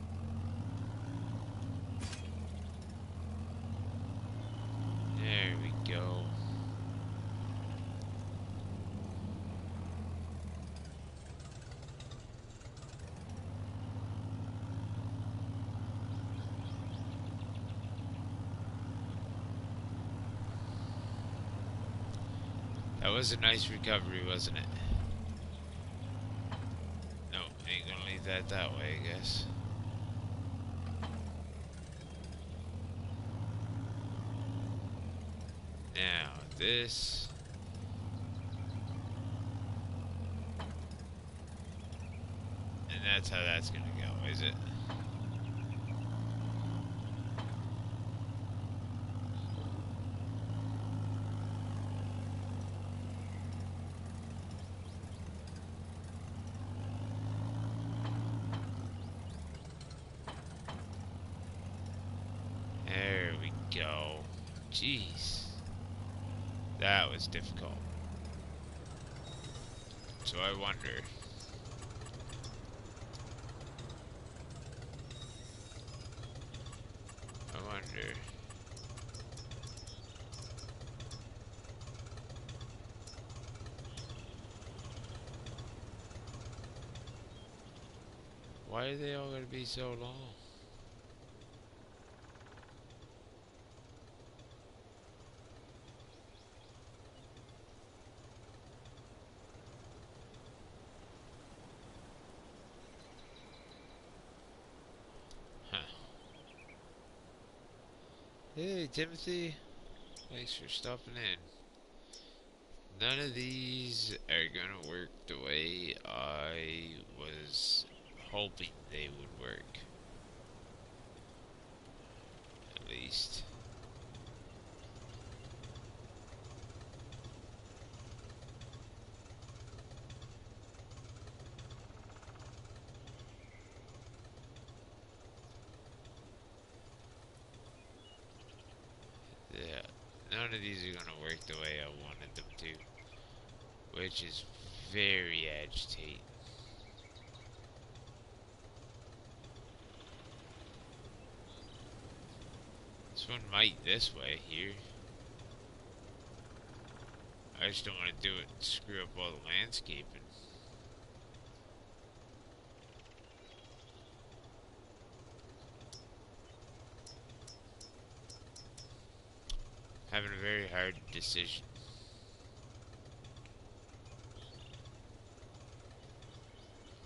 There we go. That was a nice recovery, wasn't it? No, ain't gonna leave that way, I guess. Now, this. And that's how that's gonna go, is it? There we go. Jeez. That was difficult. So I wonder. I wonder. Why are they all gonna be so long? Huh. Hey, Timothy. Thanks for stopping in. None of these are gonna work the way I was hoping they would work. At least. Yeah. None of these are gonna work the way I wanted them to. Which is very agitating. This one might this way here. I just don't want to do it and screw up all the landscaping. decision.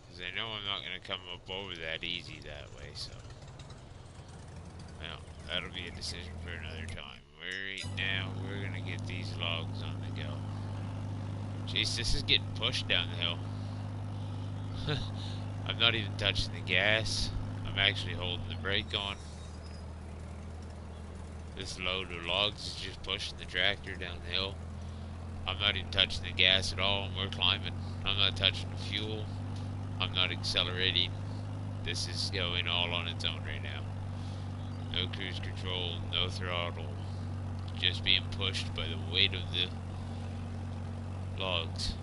Because I know I'm not going to come up over that easy that way, so... Well, that'll be a decision for another time. Right now, we're going to get these logs on the go. Jeez, this is getting pushed down the hill. I'm not even touching the gas. I'm actually holding the brake on. This load of logs is just pushing the tractor down the hill. I'm not even touching the gas at all, and we're climbing. I'm not touching the fuel. I'm not accelerating. This is going all on its own right now. No cruise control, no throttle. Just being pushed by the weight of the logs.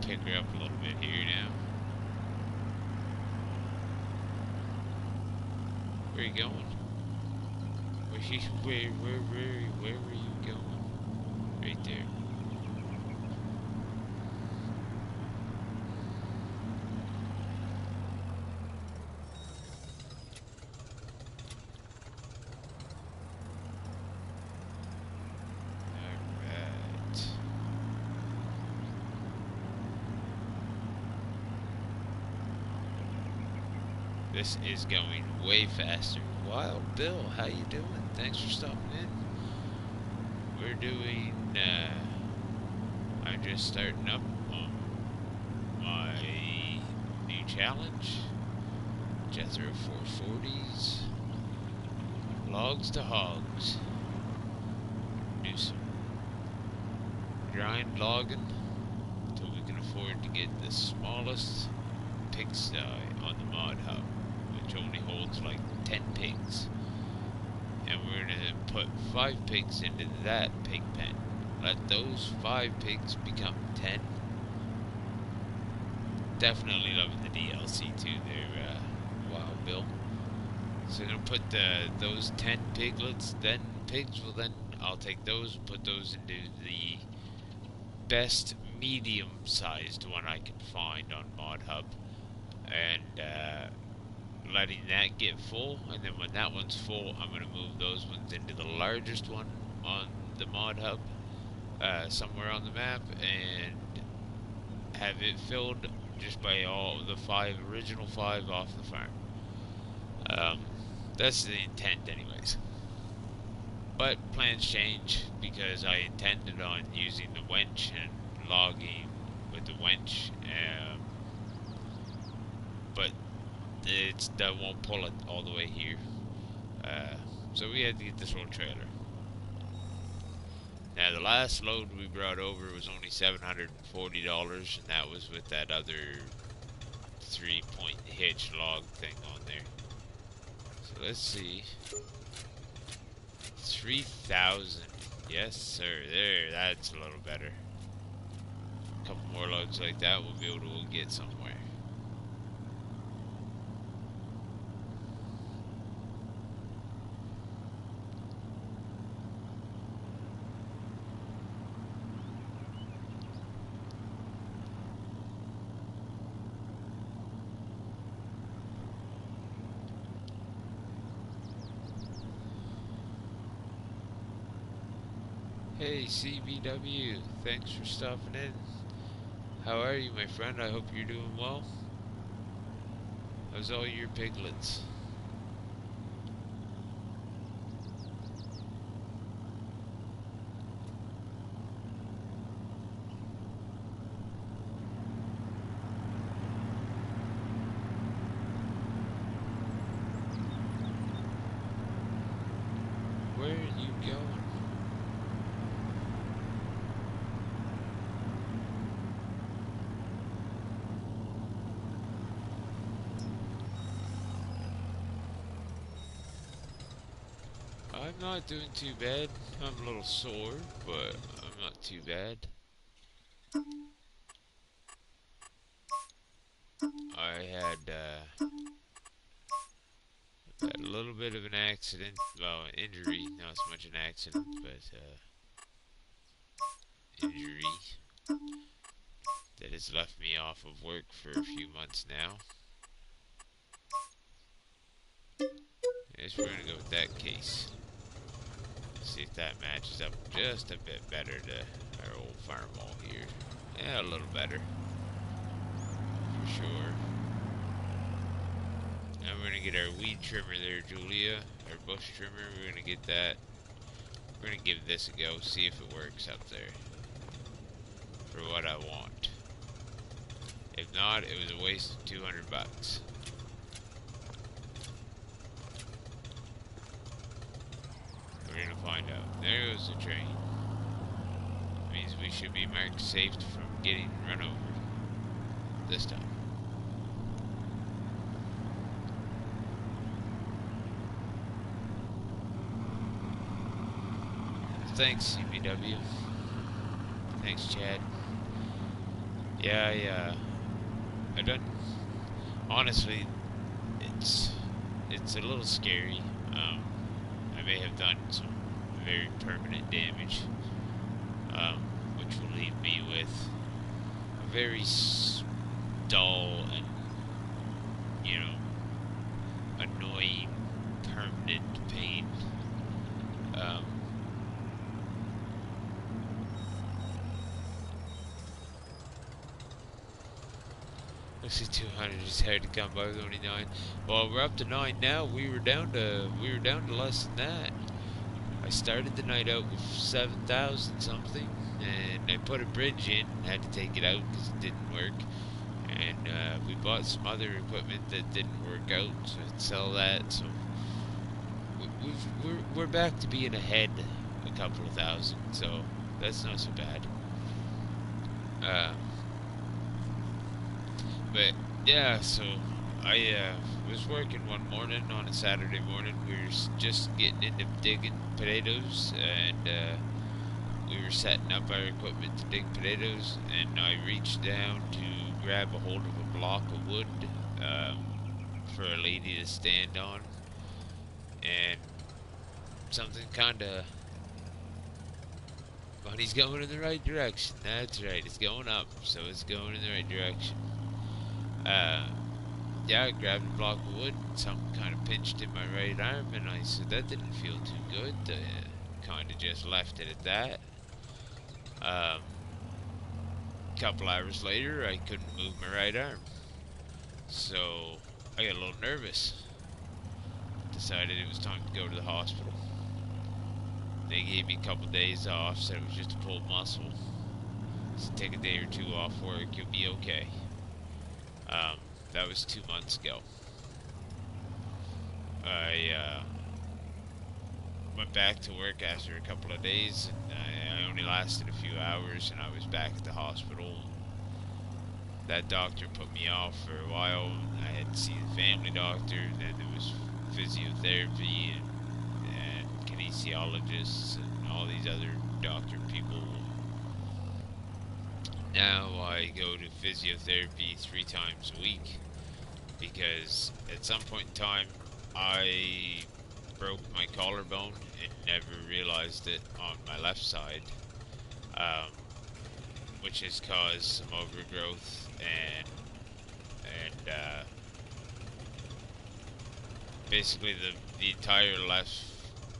Pick her up a little bit here now. Where are you going? Where were you going? Right there. Alright. This is going way faster. Wild Bill, how you doing? Thanks for stopping in. We're doing, I'm just starting up on my new challenge. Jethro 440s. Logs to hogs. Do some grind logging until we can afford to get the smallest pigsty on the mod hub, which only holds like 10 pigs. And we're gonna put 5 pigs into that pig pen. Let those 5 pigs become 10. Definitely loving the DLC too there, Wild Bill. So I'm gonna put those 10 piglets, then pigs will then, I'll take those and put those into the best medium-sized one I can find on Mod Hub. And, letting that get full, and then when that one's full, I'm going to move those ones into the largest one on the mod hub, somewhere on the map, and have it filled just by all the original 5 off the farm. That's the intent anyways. But plans change because I intended on using the wench and logging with the wench, but that won't pull it all the way here. So we had to get this little trailer. Now the last load we brought over was only $740, and that was with that other 3-point hitch log thing on there. So let's see. 3,000. Yes, sir. There, that's a little better. A couple more loads like that, we'll be able to get somewhere. Hey CBW, thanks for stopping in. How are you, my friend? I hope you're doing well. How's all your piglets? Where are you going? I'm not doing too bad. I'm a little sore, but I'm not too bad. I had a little bit of an accident, well, an injury, not so much an accident, but injury that has left me off of work for a few months now. guess we're gonna go with that case. See if that matches up just a bit better to our old farm wall here. Yeah, a little better. For sure. Now we're gonna get our weed trimmer there, Julia. Our bush trimmer, we're gonna get that. We're gonna give this a go, see if it works up there. For what I want. If not, it was a waste of 200 bucks. We're gonna find out. There goes the train. Means we should be marked safe from getting run over. This time. Thanks, CBW. Thanks, Chad. Yeah, I don't. Honestly, it's a little scary. I may have done some very permanent damage, which will leave me with a very dull and, you know, annoying permanent pain. Looks like 200 is hard to come by with only 9. Well, we're up to 9 now. We were down to less than that. I started the night out with 7,000 something, and I put a bridge in. Had to take it out because it didn't work. And we bought some other equipment that didn't work out, so I'd sell that. So we're back to being ahead a couple of thousand. So that's not so bad. But yeah, so I was working one morning on a Saturday morning. We were just getting into digging potatoes, and we were setting up our equipment to dig potatoes. And I reached down to grab a hold of a block of wood for a lady to stand on, and something kinda. Money's going in the right direction. That's right. It's going up, so it's going in the right direction. Yeah, I grabbed a block of wood, and something kind of pinched in my right arm, and I said that didn't feel too good. Kind of just left it at that. Couple hours later, I couldn't move my right arm, so I got a little nervous. Decided it was time to go to the hospital. They gave me a couple days off, said it was just a pulled muscle. So take a day or two off work, you'll be okay. That was 2 months ago. I went back to work after a couple of days, and I only lasted a few hours, and I was back at the hospital. That doctor put me off for a while. I had to see the family doctor, then there was physiotherapy and kinesiologists and all these other doctor people. Now I go to physiotherapy 3 times a week because at some point in time I broke my collarbone and never realized it on my left side, which has caused some overgrowth and basically the entire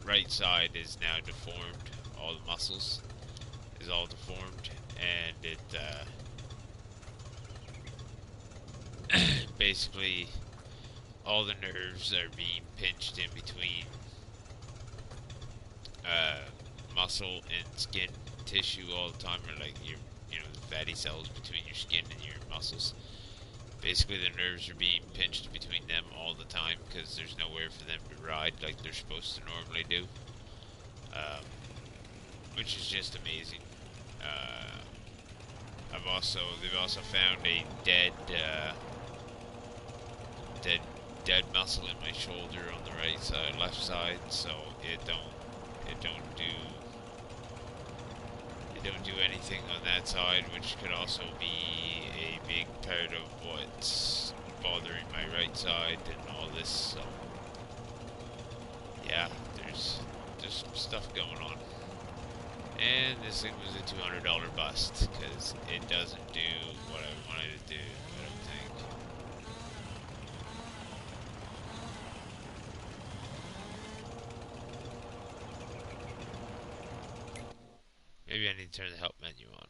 right side is now deformed. All the muscles is all deformed. And it, basically, all the nerves are being pinched in between, muscle and skin tissue all the time, or like the fatty cells between your skin and your muscles. Basically, the nerves are being pinched between them all the time, because there's nowhere for them to ride like they're supposed to normally do, which is just amazing. They've also found a dead muscle in my shoulder on the left side, so it don't do anything on that side, which could also be a big part of what's bothering my right side and all this. So yeah, there's just stuff going on. And this thing was a $200 bust, because it doesn't do what I wanted it to do, I don't think. to turn the help menu on.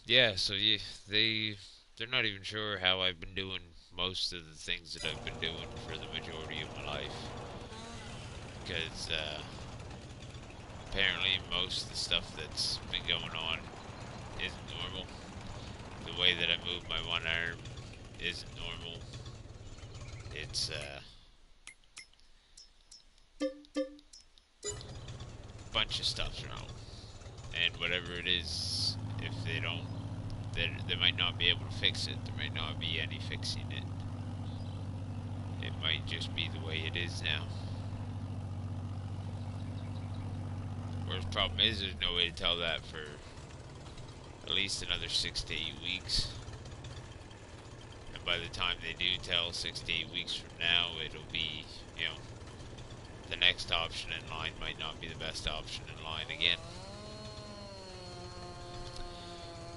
Yeah, so yeah, they're not even sure how I've been doing most of the things that I've been doing for the majority of my life, because apparently most of the stuff that's been going on isn't normal. The way that I move my one arm isn't normal. It's a bunch of stuff's wrong, and whatever it is, if they don't, they might not be able to fix it. There might not be any fixing it. It might just be the way it is now. Worst problem is there's no way to tell that for at least another 6 to 8 weeks. And by the time they do tell 6 to 8 weeks from now, it'll be, you know, the next option in line might not be the best option in line again.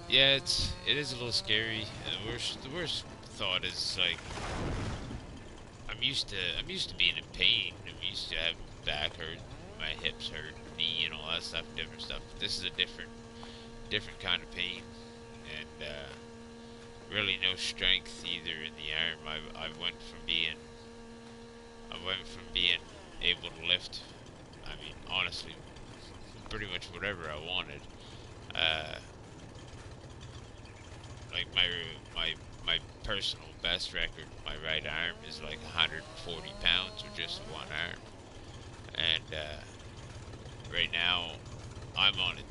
Yeah, it is a little scary. The worst thought is like I'm used to being in pain. I'm used to having back hurt, my hips hurt, knee, and all that stuff, different stuff. But this is a different kind of pain, and really no strength either in the arm. I went from being able to lift. I mean, honestly, pretty much whatever I wanted. Like my personal best record, my right arm is like 140 pounds with just one arm, and right now I'm on a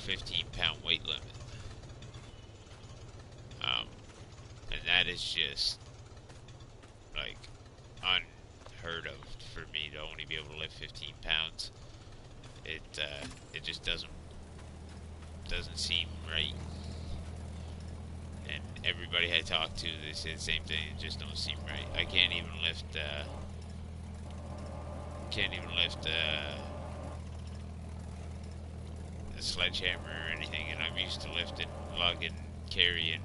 15-pound weight limit, and that is just like unheard of for me to only be able to lift 15 pounds. It just doesn't seem right. And everybody I talk to, they say the same thing. It just don't seem right. I can't even lift. A sledgehammer or anything, and I'm used to lifting, lugging, carrying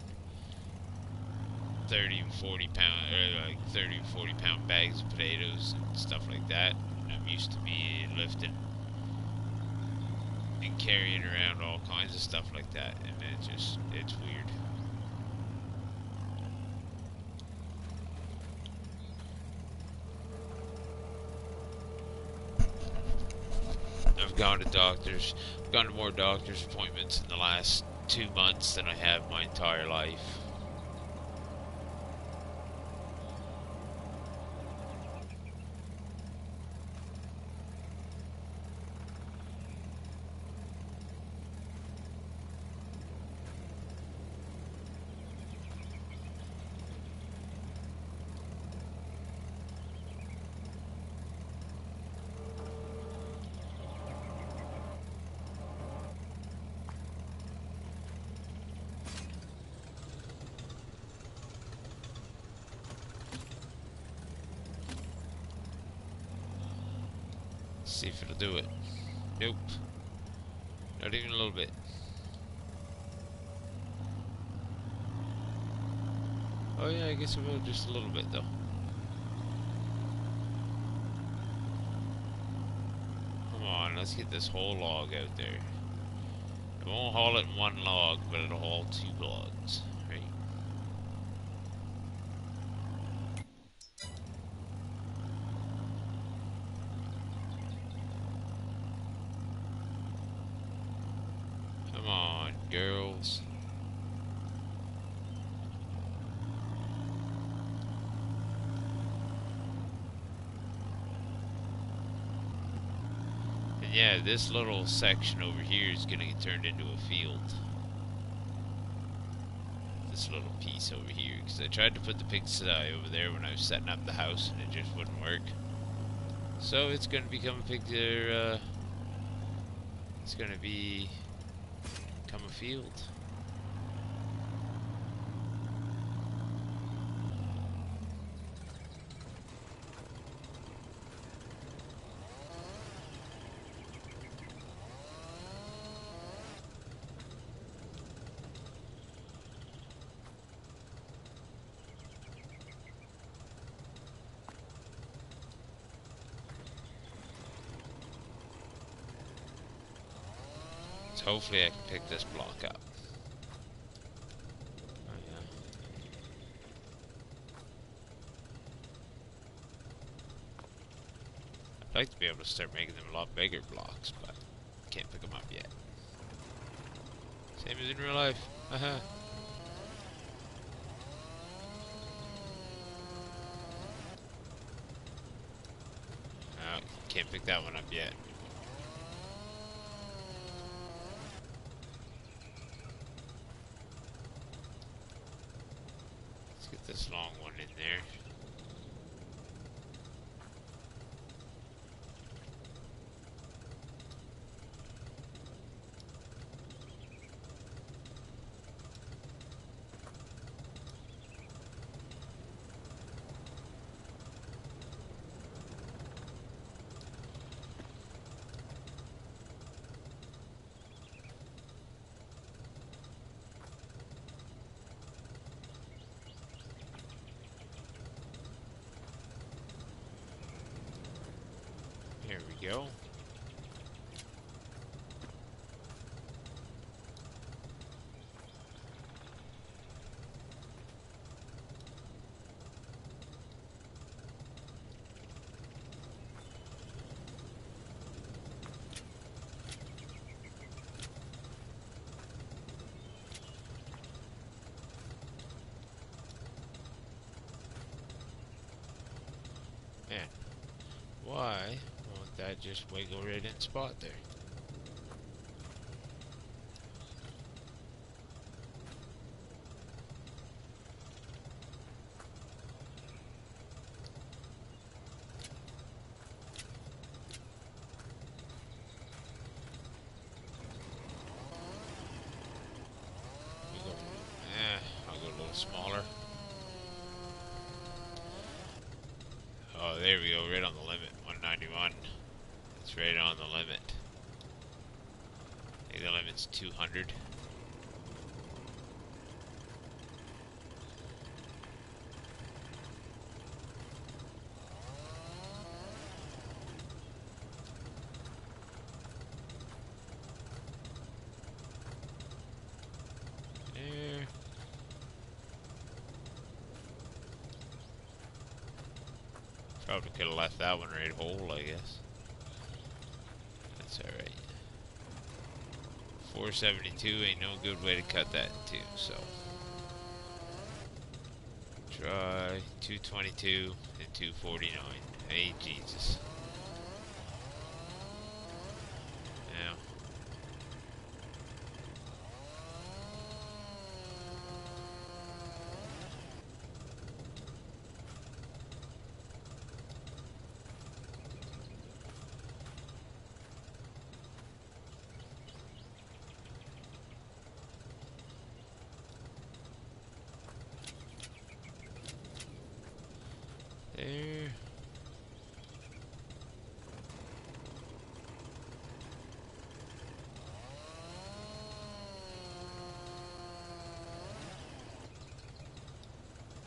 30 and 40 pound, or like 30 and 40 pound bags of potatoes and stuff like that. And I'm used to be lifting and carrying around all kinds of stuff like that, and it's weird. I've gone to doctors. I've gone to more doctor's appointments in the last 2 months than I have my entire life. See if it'll do it. Nope. Not even a little bit. Oh yeah, I guess it will just a little bit though. Come on, let's get this whole log out there. It won't haul it in one log, but it'll haul 2 logs, right? Come on, girls. And yeah, this little section over here is gonna get turned into a field. This little piece over here, because I tried to put the pigsty over there when I was setting up the house, and it just wouldn't work. So it's gonna become a it's gonna become a field. Hopefully I can pick this block up. Oh, yeah. I'd like to be able to start making them a lot bigger blocks, but can't pick them up yet. Same as in real life. Haha. Oh, can't pick that one up yet. Let's get this long one in there. There we go. Man, why won't that just wiggle right in spot there? I'll go a little smaller. Oh, there we go, right on the limit, 191. It's right on the limit. I think the limit's 200. There. Probably could have left that one right whole, I guess. That's alright. 472 ain't no good way to cut that in two, so. Try 222 and 249. Hey, Jesus. Now. There.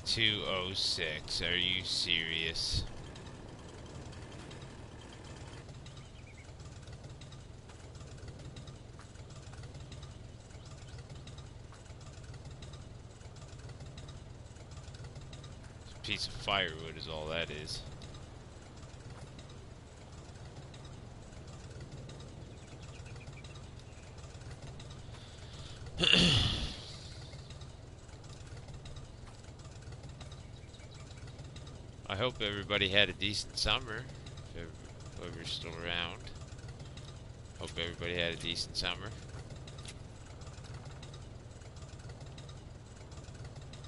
$206. Are you serious? Piece of firewood is all that is. I hope everybody had a decent summer. If whoever's still around. Hope everybody had a decent summer.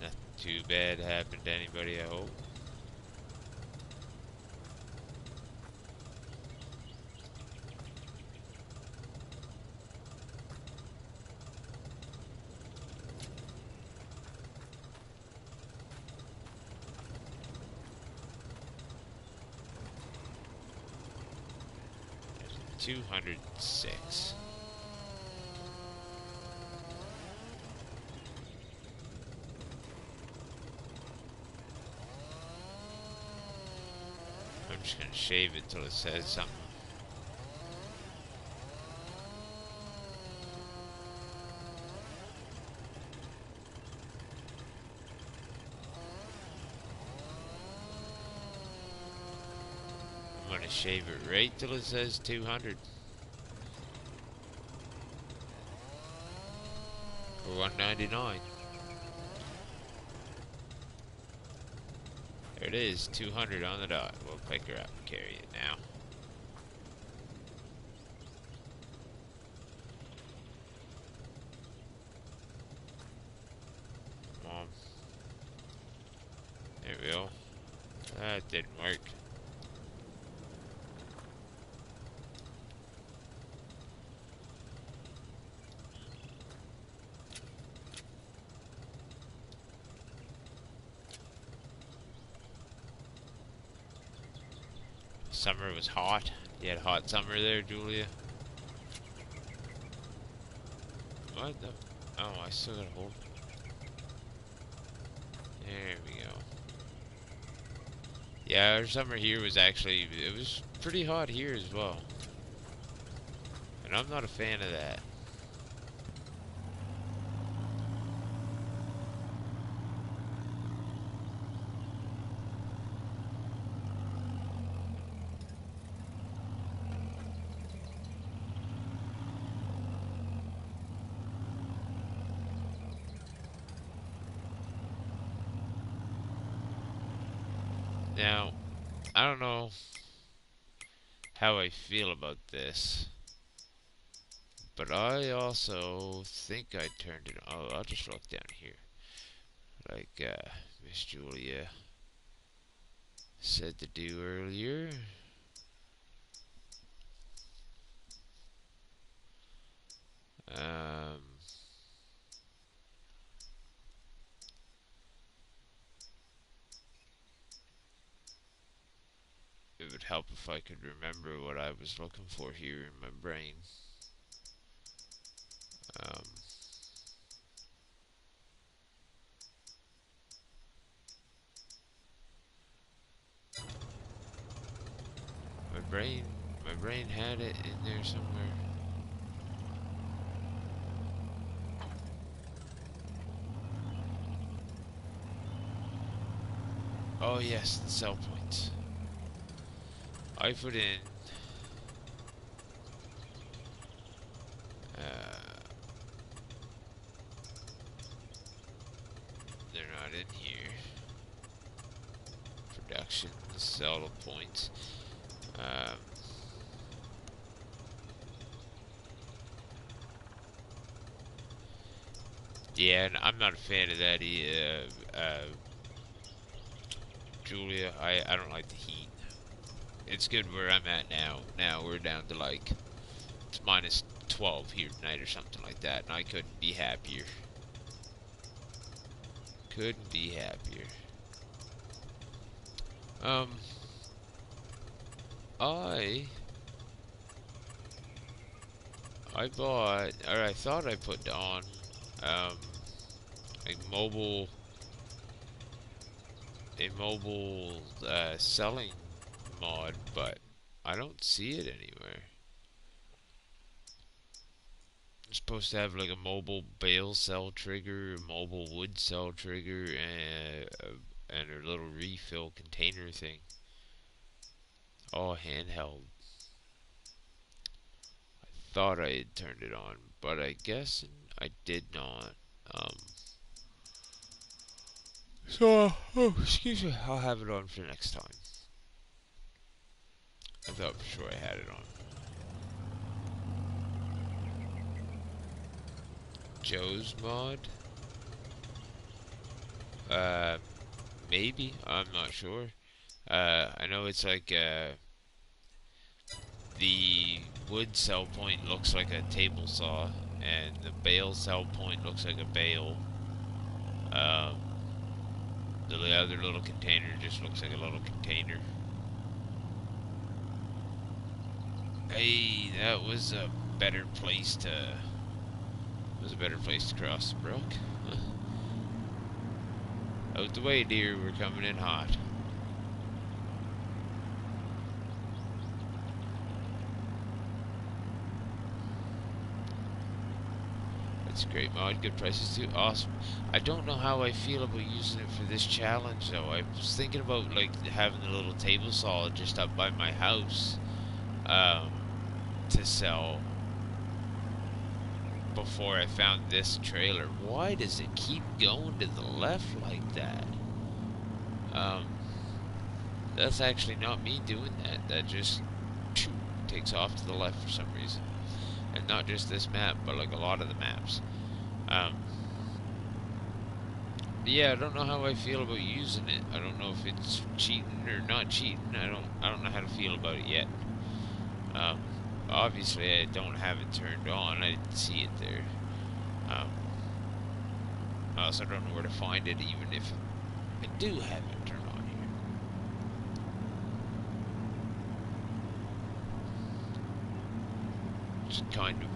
Nothing too bad happened to anybody, I hope. There's 206. I'm just gonna shave it till it says something. shave it right till it says 200. For 199. There it is, 200 on the dot. We'll pick her up and carry it now. Come on. There we go. That didn't work. Summer was hot. You had a hot summer there, Julia? What the? Oh, I still got a hold. There we go. Yeah, our summer here was actually, it was pretty hot here as well. And I'm not a fan of that. Now, I don't know how I feel about this, but I also think I turned it on. I'll just look down here. Like Miss Julia said to do earlier. Um, it would help if I could remember what I was looking for here in my brain. Um, my brain had it in there somewhere. Oh yes, the sell points. I put in they're not in here. Production, sell points. Yeah, and I'm not a fan of that Julia. I don't like the heat. It's good where I'm at now. Now we're down to like, it's minus 12 here tonight or something like that, and I couldn't be happier. Couldn't be happier. I bought, or I thought I put on, a mobile selling mod, but I don't see it anywhere. It's supposed to have like a mobile bale cell trigger, a mobile wood cell trigger, and a little refill container thing. All handheld. I thought I had turned it on, but I guess I did not. So, oh, excuse me, I'll have it on for next time. I thought for sure I had it on. Joe's mod? Maybe. I'm not sure. I know it's like, the wood cell point looks like a table saw, and the bale cell point looks like a bale. The other little container just looks like a little container. Hey, that was a better place to cross the brook. Out the way, dear, we're coming in hot. It's a great mod, good prices too. Awesome. I don't know how I feel about using it for this challenge though. I was thinking about like having a little table saw just up by my house to sell before I found this trailer. Why does it keep going to the left like that? That's actually not me doing that. That just takes off to the left for some reason. And not just this map, but like a lot of the maps. Yeah, I don't know how I feel about using it. I don't know if it's cheating or not cheating. I don't know how to feel about it yet. Obviously I don't have it turned on. I didn't see it there. I also don't know where to find it, even if I do have it turned on here. Just kind of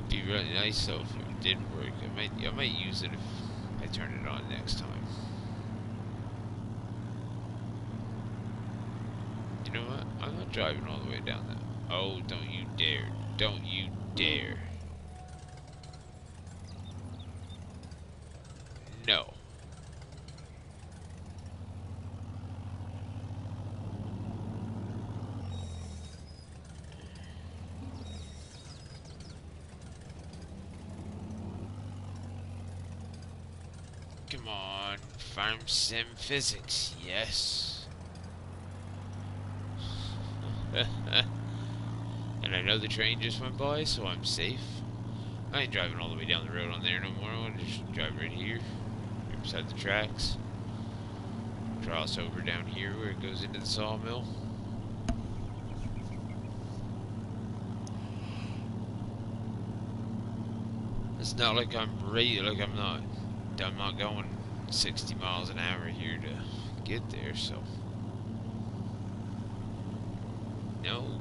be really nice though if it did work. I might use it if I turn it on next time. You know what? I'm not driving all the way down that. Oh, don't you dare. Don't you dare. No. Come on. Farm sim physics. Yes. And I know the train just went by, so I'm safe. I ain't driving all the way down the road on there no more. I'll just drive right here beside the tracks. Cross over down here where it goes into the sawmill. It's not like I'm not going 60 miles an hour here to get there, so no.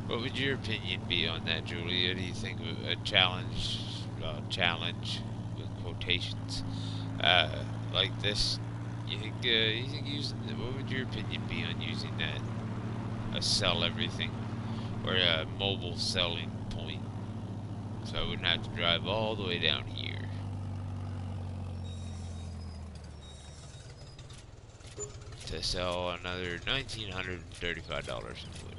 What would your opinion be on that, Julia? Do you think a challenge with quotations, like this? You think using what would your opinion be on using that? A sell everything, or a mobile selling point, so I wouldn't have to drive all the way down here. To sell another $1,935 in wood.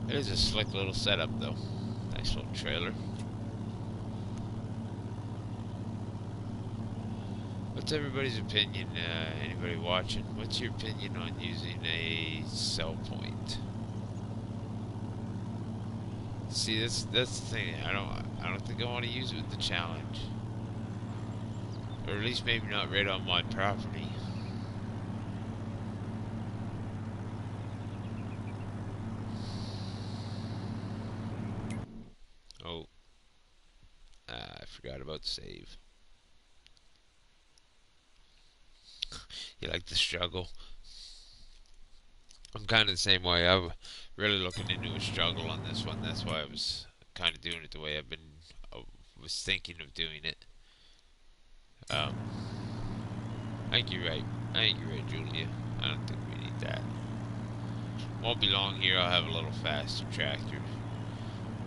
It is a slick little setup, though. Nice little trailer. What's everybody's opinion? Anybody watching? What's your opinion on using a sell point? See, that's the thing. I don't think I want to use it with the challenge, or at least maybe not right on my property. Oh, I forgot about save. You like the struggle? I'm kind of the same way. I'm really looking into a struggle on this one. That's why I was kind of doing it the way I was thinking of doing it. I think you're right. I think you're right, Julia. I don't think we need that. Won't be long here. I'll have a little faster tractor.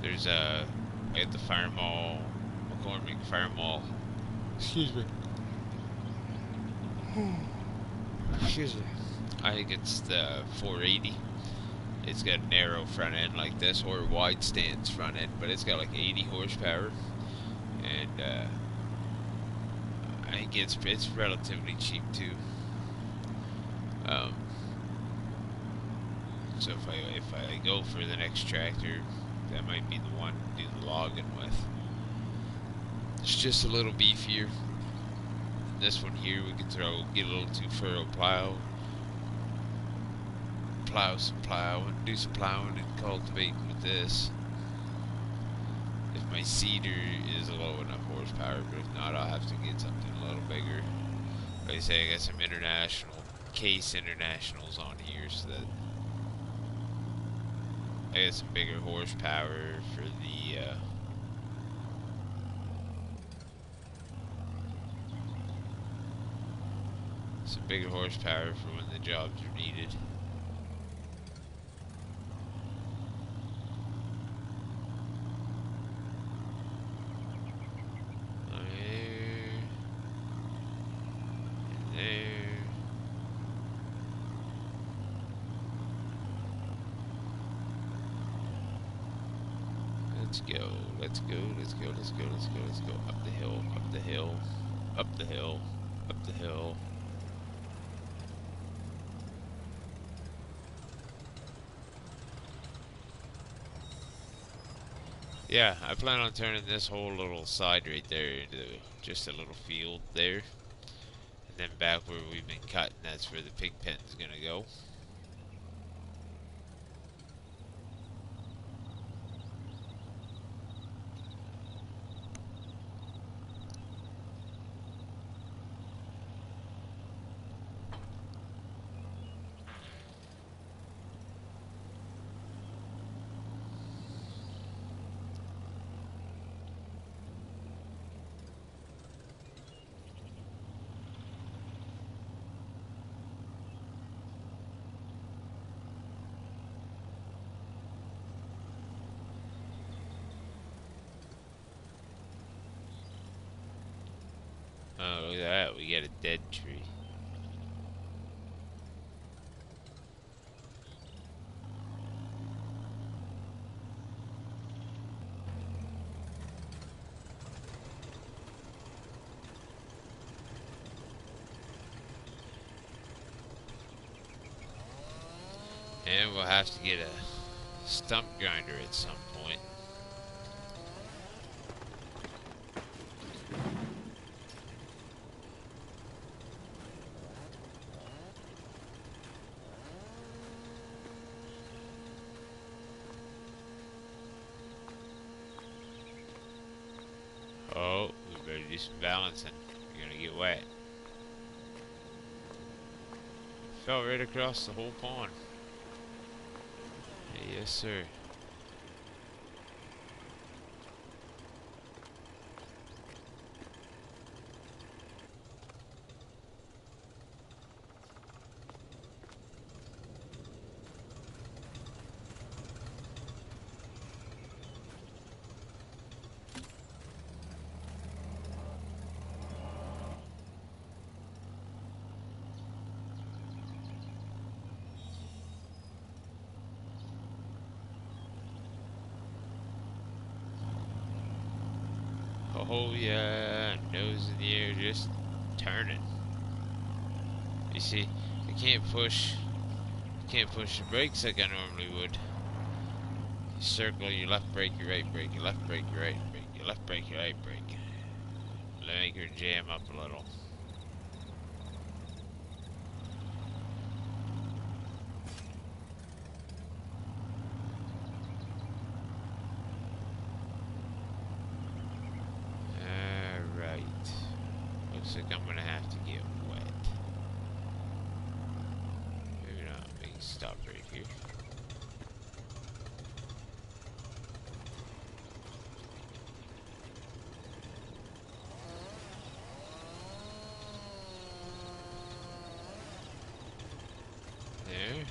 There's at the fire mall, McCormick Fire Mall. Excuse me. Excuse me. I think it's the 480. It's got a narrow front end like this, or a wide stance front end, but it's got like 80 horsepower. And I think it's relatively cheap too. Um, so if I go for the next tractor, that might be the one to do the logging with. It's just a little beefier. This one here we can get a little 2-furrow plow some plowing, do some plowing and cultivating with this. If my seeder is a low enough horsepower, but if not, I'll have to get something a little bigger. Like I say, I got some case internationals on here, so that I got some bigger horsepower for some bigger horsepower for when the jobs are needed. Let's go. Up the hill, up the hill, up the hill, up the hill. Yeah, I plan on turning this whole little side right there into just a little field there. And then back where we've been cutting, that's where the pig pen's gonna go. Oh, look at that, we got a dead tree. And we'll have to get a stump grinder at some point. Oh, we better do some balancing. You're gonna get wet. Fell right across the whole pond. Yes, sir. Oh yeah, nose in the air, just turning. You see, I can't push the brakes like I normally would. You circle your left brake, your right brake, your left brake, your right brake, your left brake, your right brake. Make her jam up a little. Looks like I'm gonna have to get wet. Maybe not. Maybe stop right here. There.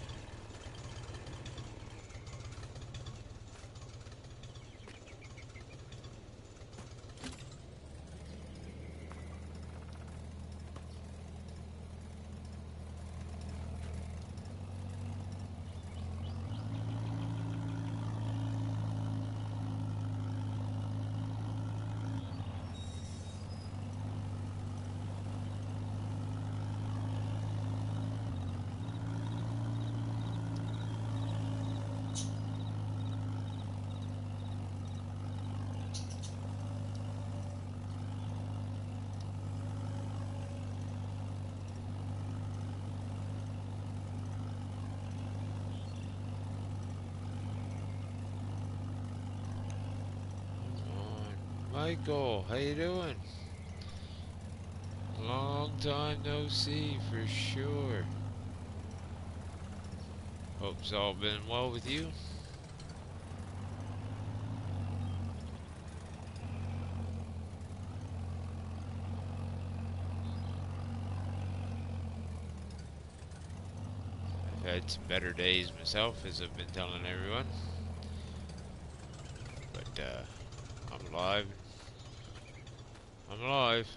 Michael, how you doing? Long time no see, for sure. Hope it's all been well with you. I've had some better days myself, as I've been telling everyone. But, I'm alive. I'm alive.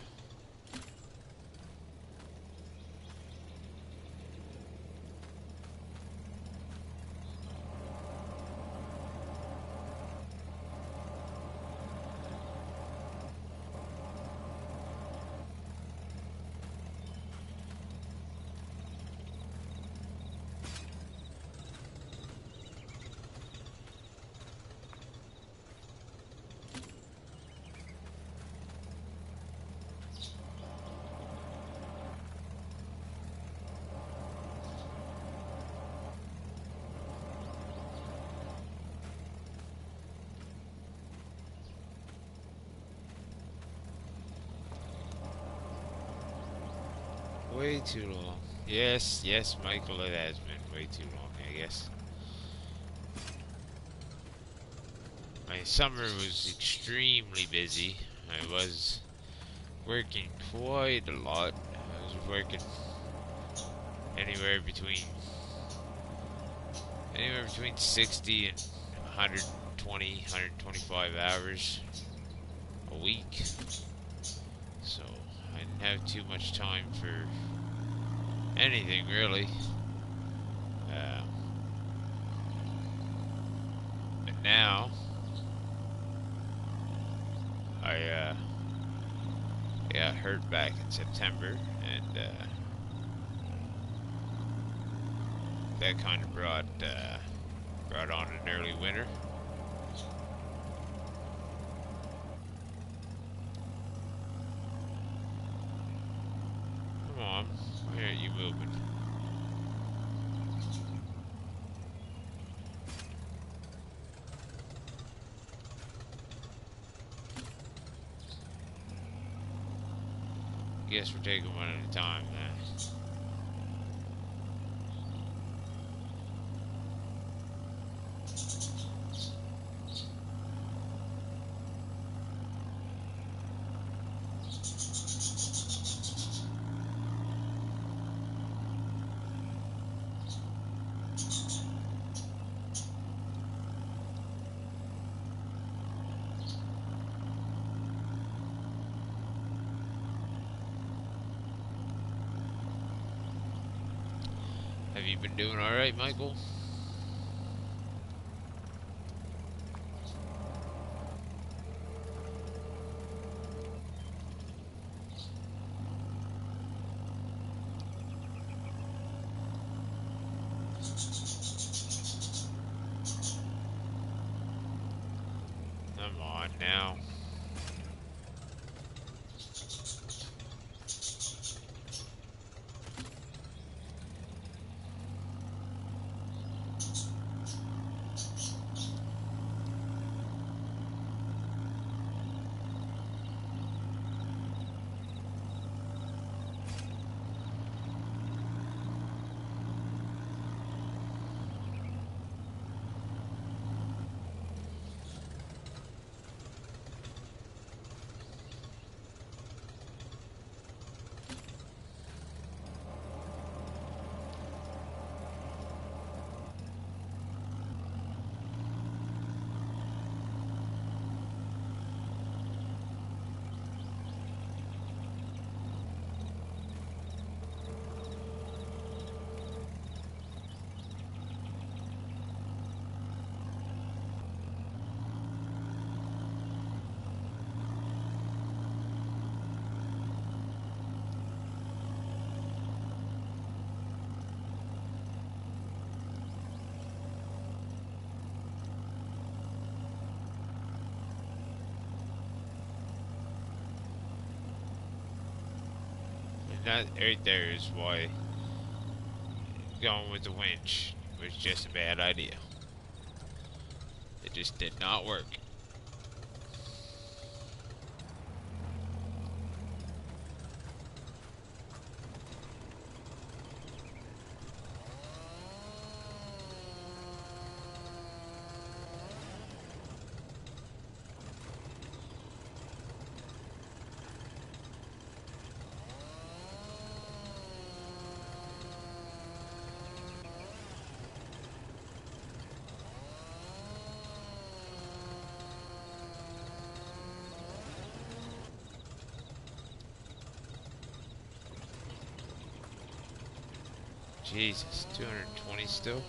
Way too long. Yes, yes, Michael, it has been way too long, I guess. My summer was extremely busy. I was working quite a lot. I was working anywhere between 60 and 120, 125 hours a week. So I didn't have too much time for anything really. Uh, but now I got hurt back in September, and that kind of brought on an early winter. Come on, where are you moving? Guess we're taking one at a time, man. Have you been doing alright, Michael? Come on now. And that right there is why going with the winch was just a bad idea. It just did not work. Jesus, 220 still?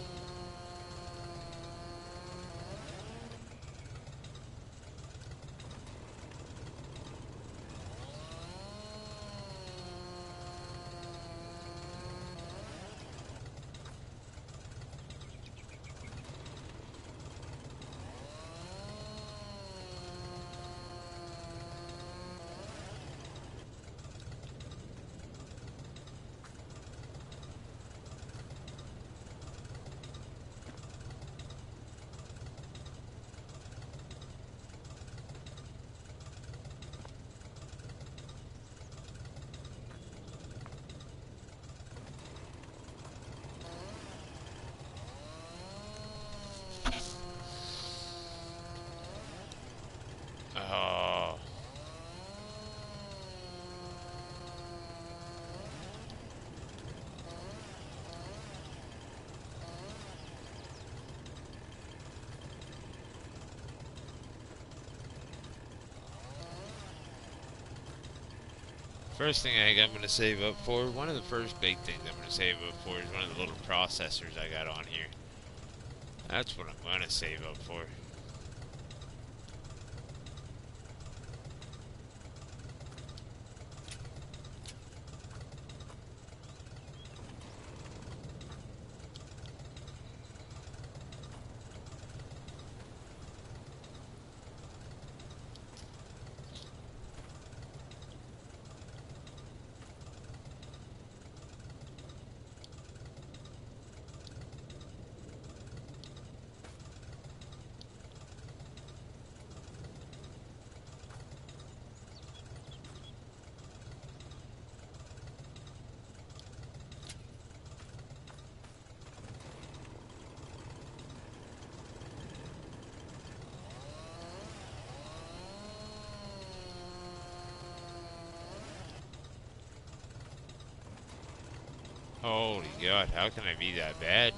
Oh. First thing I'm going to save up for, one of the first big things I'm going to save up for is one of the little processors I got on here. That's what I'm going to save up for. Holy God, how can I be that bad?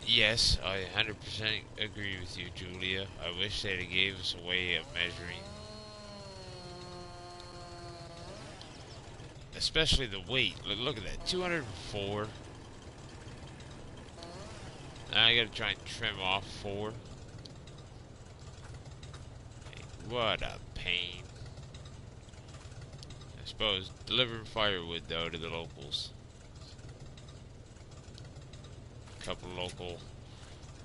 Yes, I 100% agree with you, Julia. I wish they'd have gave us a way of measuring, especially the weight. Look at that, 204. Now I gotta try and trim off 4. What a pain. I suppose delivering firewood though to the locals. A couple local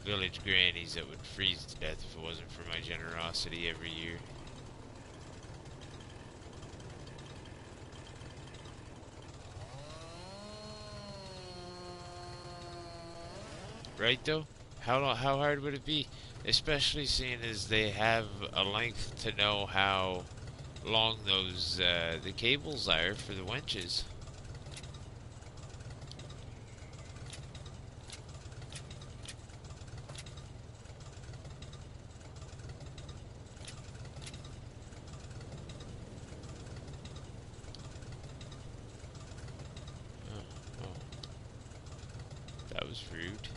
village grannies that would freeze to death if it wasn't for my generosity every year. Right though? How hard would it be? Especially seeing as they have a length to know how long those the cables are for the winches. Oh, oh. That was rude.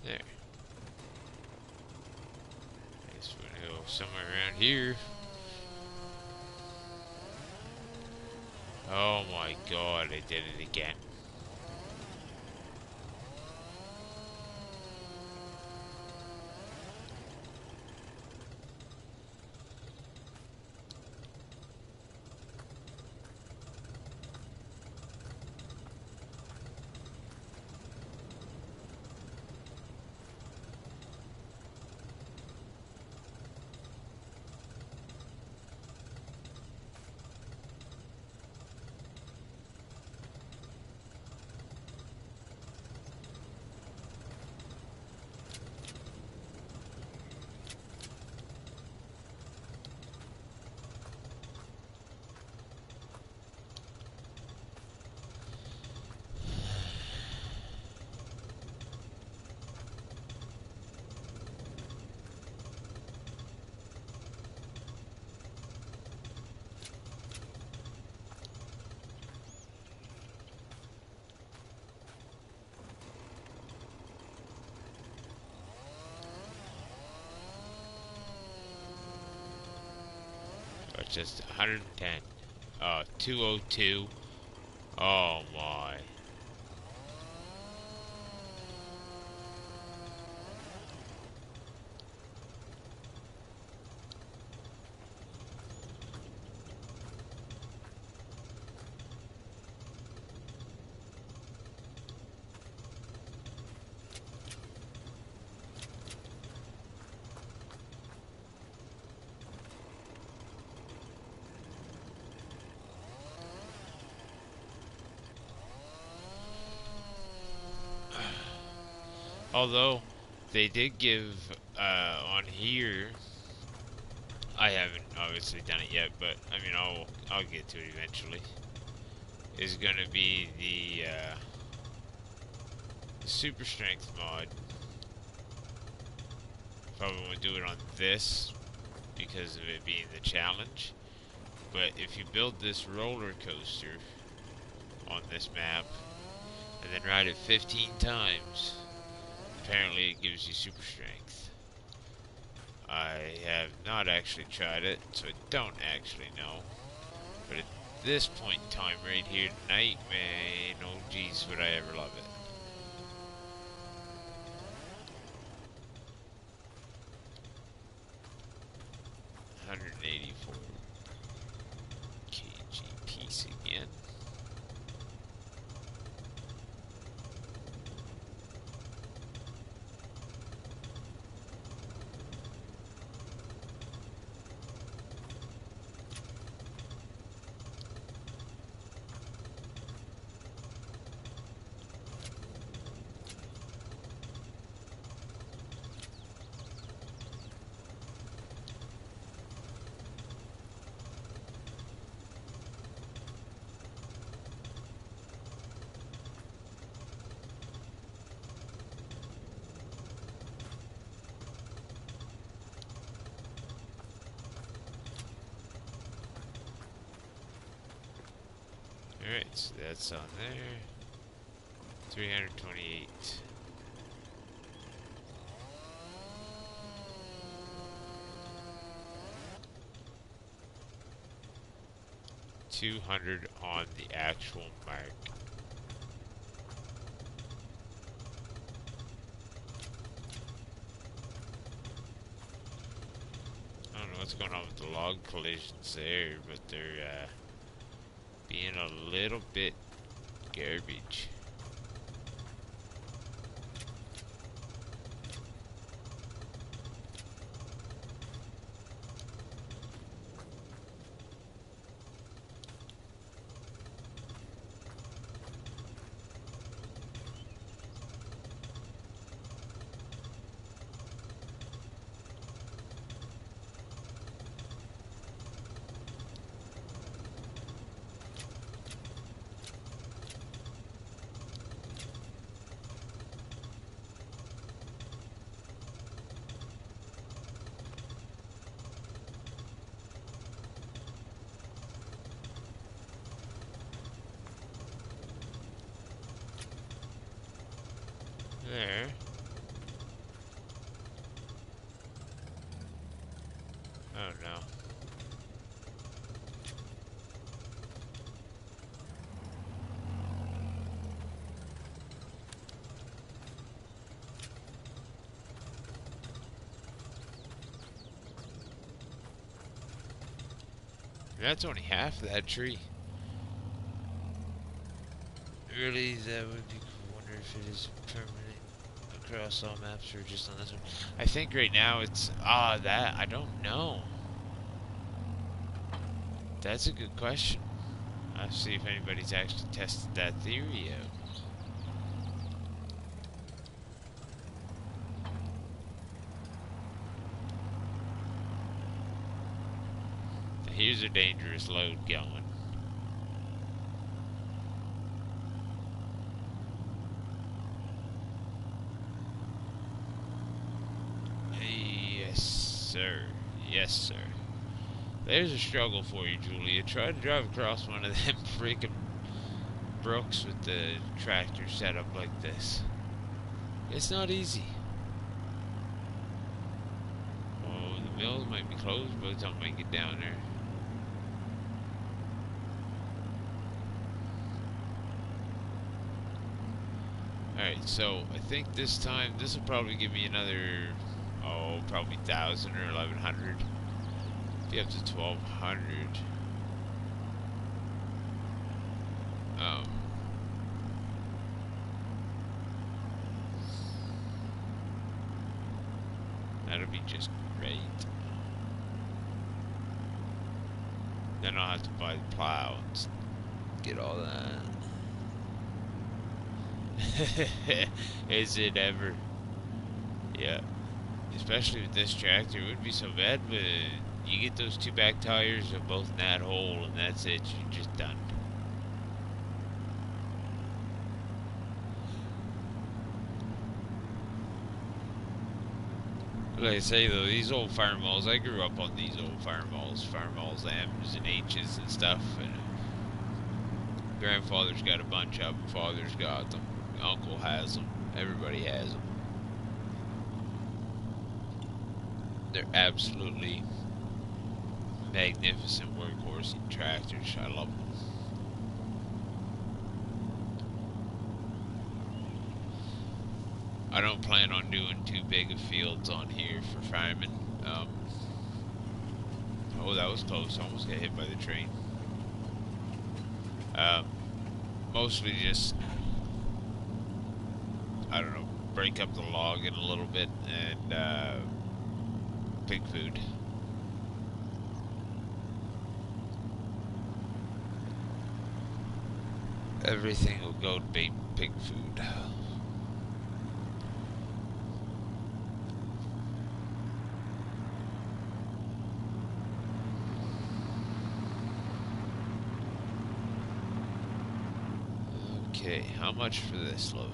There. Guess we're gonna go somewhere around here. Oh my God, I did it again. just 110. 202. Oh my. Although they did give on here, I haven't obviously done it yet, but I mean I'll get to it eventually. Is gonna be the super strength mod. Probably won't do it on this because of it being the challenge. But if you build this roller coaster on this map and then ride it 15 times, apparently it gives you super strength. I have not actually tried it, so I don't actually know. But at this point in time right here tonight, man, oh geez, would I ever love it. $184 kg piece again. Alright, so that's on there. 328. $200 on the actual mark. I don't know what's going on with the log collisions there, but they're being a little bit garbage. There. Oh no. That's only half of that tree. Really, that would be cool. Wonder if it is permanent across all maps or just on this one. I think right now it's that I don't know. That's a good question. I'll see if anybody's actually tested that theory out. Here's a dangerous load going. Yes, sir. Yes, sir. There's a struggle for you, Julia. Try to drive across one of them freaking brooks with the tractor set up like this. It's not easy. Oh, the mills might be closed by the time I get down there. Alright, so I think this time, this will probably give me another, oh, probably 1,000 or 1,100. Be up to 1,200. Um, that'll be just great. Then I'll have to buy the plow and get all that. Is it ever? Yeah. Especially with this tractor, it wouldn't be so bad, but you get those two back tires of both in that hole, and that's it. You're just done. Like I say though, these old fire malls, I grew up on these old fire malls, M's and H's and stuff, and grandfather's got a bunch of them, father's got them, uncle has them, everybody has them. They're absolutely magnificent workhorse tractors. I love them. I don't plan on doing too big of fields on here for firemen. Oh, that was close. Almost got hit by the train. Mostly just, I don't know, break up the log in a little bit and pig food. Everything will go to pig food. Okay, how much for this load?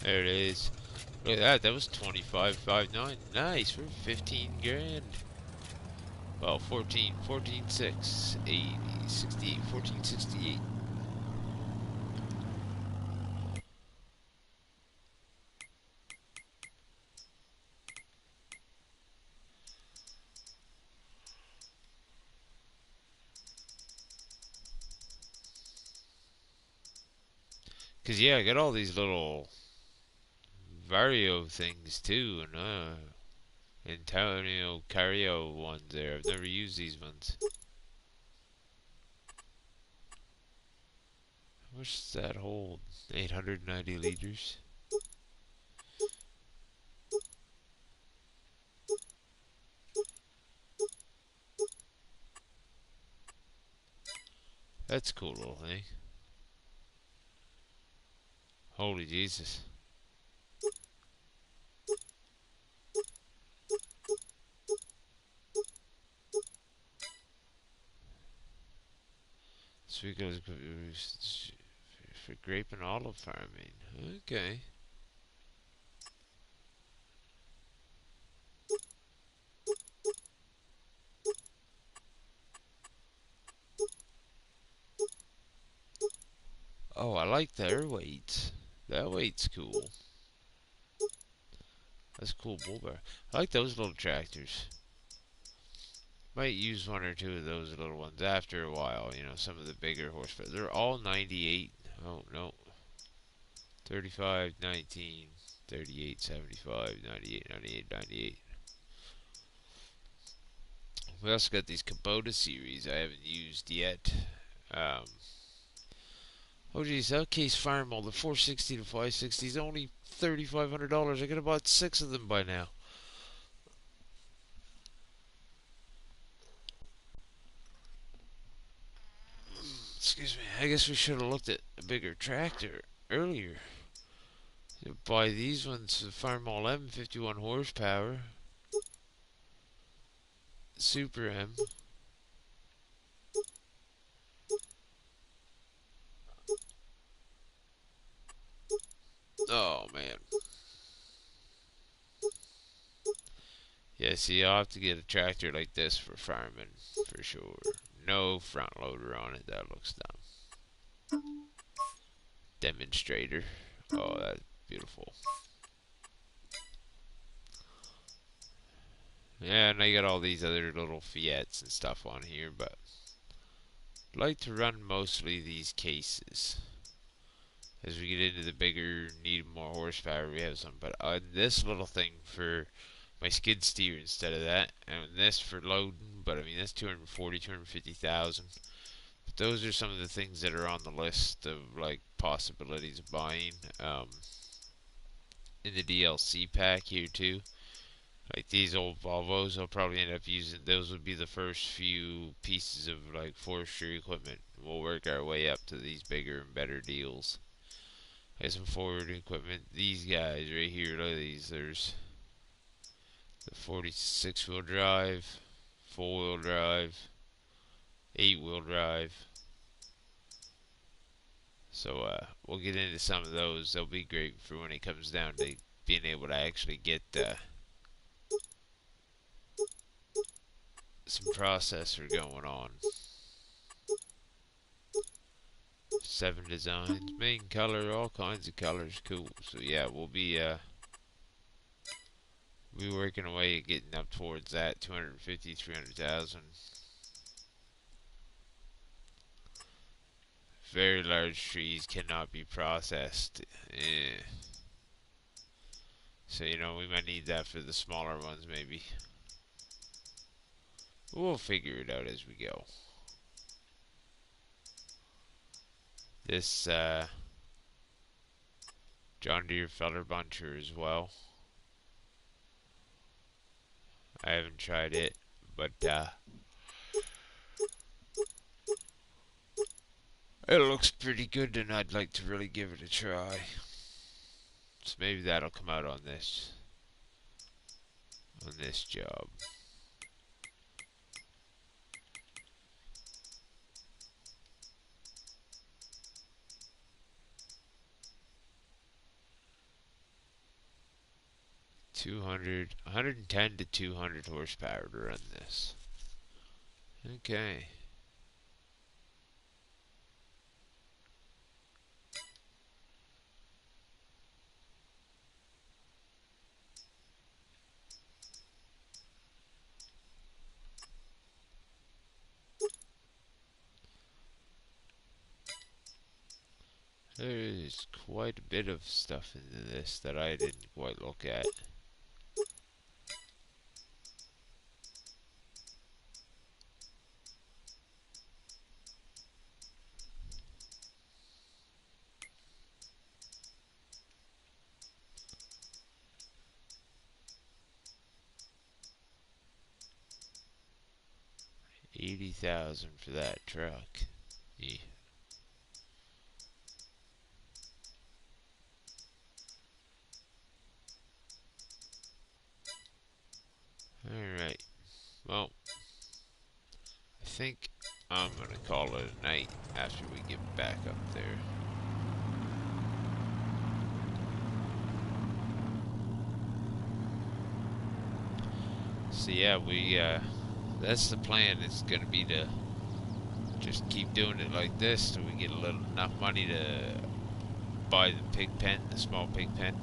There it is. Look at that. That was 25.59. Nice for 15 grand. Well, 14.6, 80, 68, 14.68. Cause yeah, I got all these little Vario things too, and Antonio Cario ones there. I've never used these ones. How much does that hold? 890 liters. That's a cool little thing. Holy Jesus. So it goes for grape and olive farming. Okay. Oh, I like their weights. That weight's cool. That's cool bull bear. I like those little tractors. Might use one or two of those little ones after a while, you know, some of the bigger horsepower. They're all 98. Oh, no. 35, 19, 38, 75, 98, 98, 98. We also got these Kubota series I haven't used yet. Um, oh, geez, Outcase Fire Mold, the 460 to 560 is only $3,500. I could have bought 6 of them by now. Excuse me. I guess we should have looked at a bigger tractor earlier. Buy these ones, the Farmall M, 51 horsepower. Super M. Oh man. Yeah, see, I'll have to get a tractor like this for farming for sure. No front loader on it. That looks dumb. Demonstrator. Oh, that's beautiful. Yeah, and I got all these other little Fiats and stuff on here, but I like to run mostly these cases. As we get into the bigger, need more horsepower, we have some. But this little thing for my skid steer instead of that, and this for loading. But I mean, that's 240, 250,000. But those are some of the things that are on the list of like possibilities of buying. In the DLC pack here too. Like these old Volvos, I'll probably end up using. Those would be the first few pieces of like forestry equipment. We'll work our way up to these bigger and better deals. I got some forward equipment. These guys right here, look at these. There's the 46 wheel drive, 4 wheel drive, 8 wheel drive. So we'll get into some of those. They'll be great for when it comes down to being able to actually get some processor going on. 7 designs, main color, all kinds of colors, cool. So yeah, we'll be working away at getting up towards that 250, 300,000. Very large trees cannot be processed. So we might need that for the smaller ones maybe. We'll figure it out as we go. This John Deere Feller Buncher as well. I haven't tried it, but it looks pretty good and I'd like to really give it a try. So maybe that'll come out on this job. $200, 110 to 200 horsepower to run this. Okay. There is quite a bit of stuff into this that I didn't quite look at. $80,000 for that truck. Yeah. Alright. Well, I think I'm gonna call it a night after we get back up there. So yeah, that's the plan. It's gonna be to just keep doing it like this till we get enough money to buy the pig pen, the small pig pen.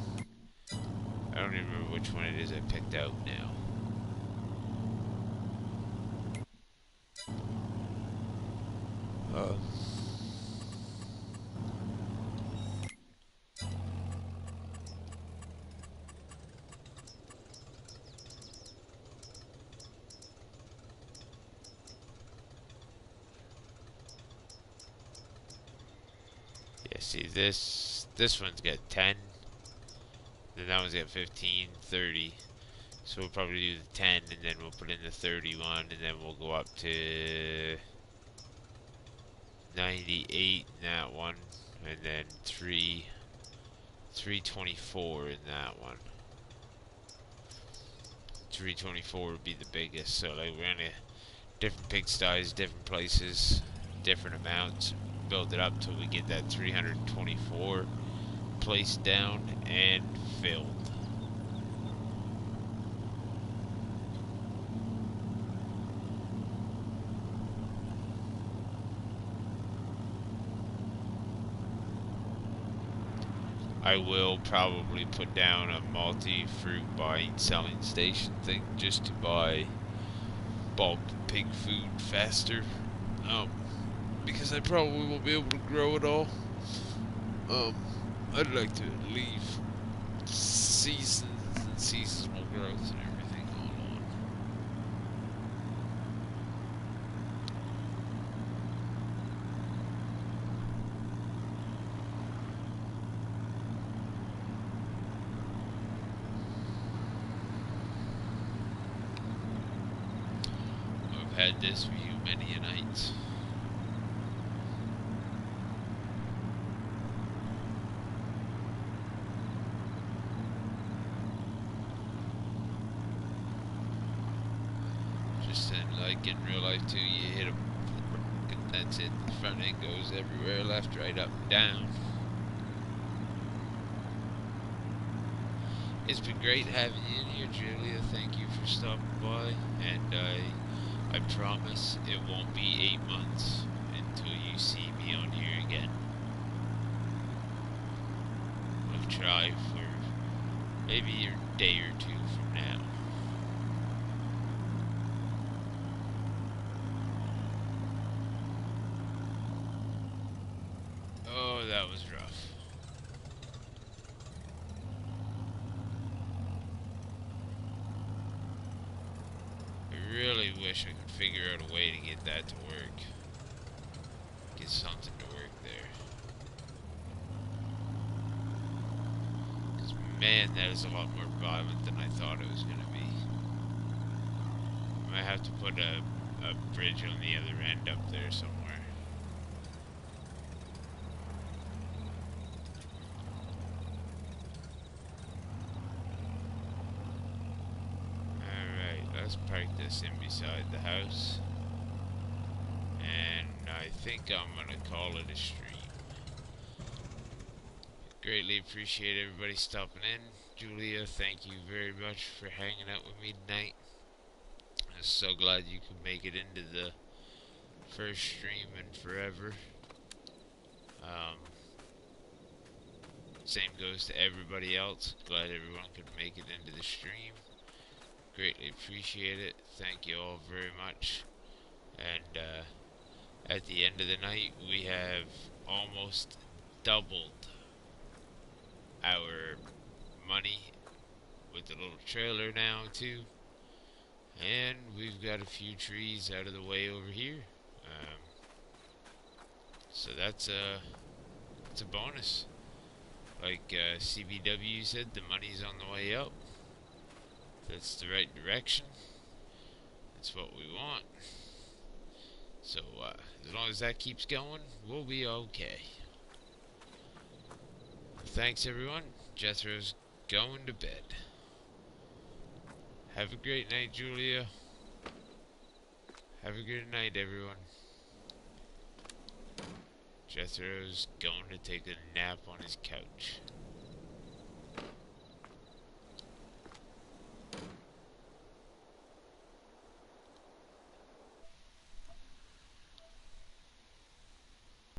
I don't even remember which one it is I picked out now. Uh, yeah, see this one's got 10, then that one's got 15, 30. So we'll probably do the 10 and then we'll put in the 31 and then we'll go up to 98 in that one and then 324 in that one. 324 would be the biggest. So like we're gonna different pigsties, different places, different amounts. Build it up till we get that 324 placed down and filled. I will probably put down a multi-fruit buying selling station thing just to buy bulk pig food faster. Because I probably won't be able to grow it all. I'd like to leave seasons and seasonal growth and everything all on. I've had this view many a night. Just like in real life too, you hit a and that's it. The front end goes everywhere, left, right, up, and down. It's been great having you in here, Julia. Thank you for stopping by, and I promise it won't be 8 months until you see me on here again. I'll try for maybe a day or two from now. Oh, that was rough. I really wish I could figure out a way to get that to work. Get something to work there. 'Cause man, that is a lot more violent than I thought it was going to be. I might have to put a bridge on the other end up there somewhere. Let's park this in beside the house, and I think I'm gonna call it a stream. Greatly appreciate everybody stopping in. Julia, thank you very much for hanging out with me tonight. I'm so glad you could make it into the first stream in forever. Same goes to everybody else. Glad everyone could make it into the stream. Greatly appreciate it. Thank you all very much. And at the end of the night, we have almost doubled our money with the little trailer now too. And we've got a few trees out of the way over here. So that's a bonus. Like CBW said, the money's on the way up. That's the right direction. That's what we want. So as long as that keeps going, we'll be okay. Thanks everyone. Jethro's going to bed. Have a great night, Julia. Have a good night, everyone. Jethro's going to take a nap on his couch.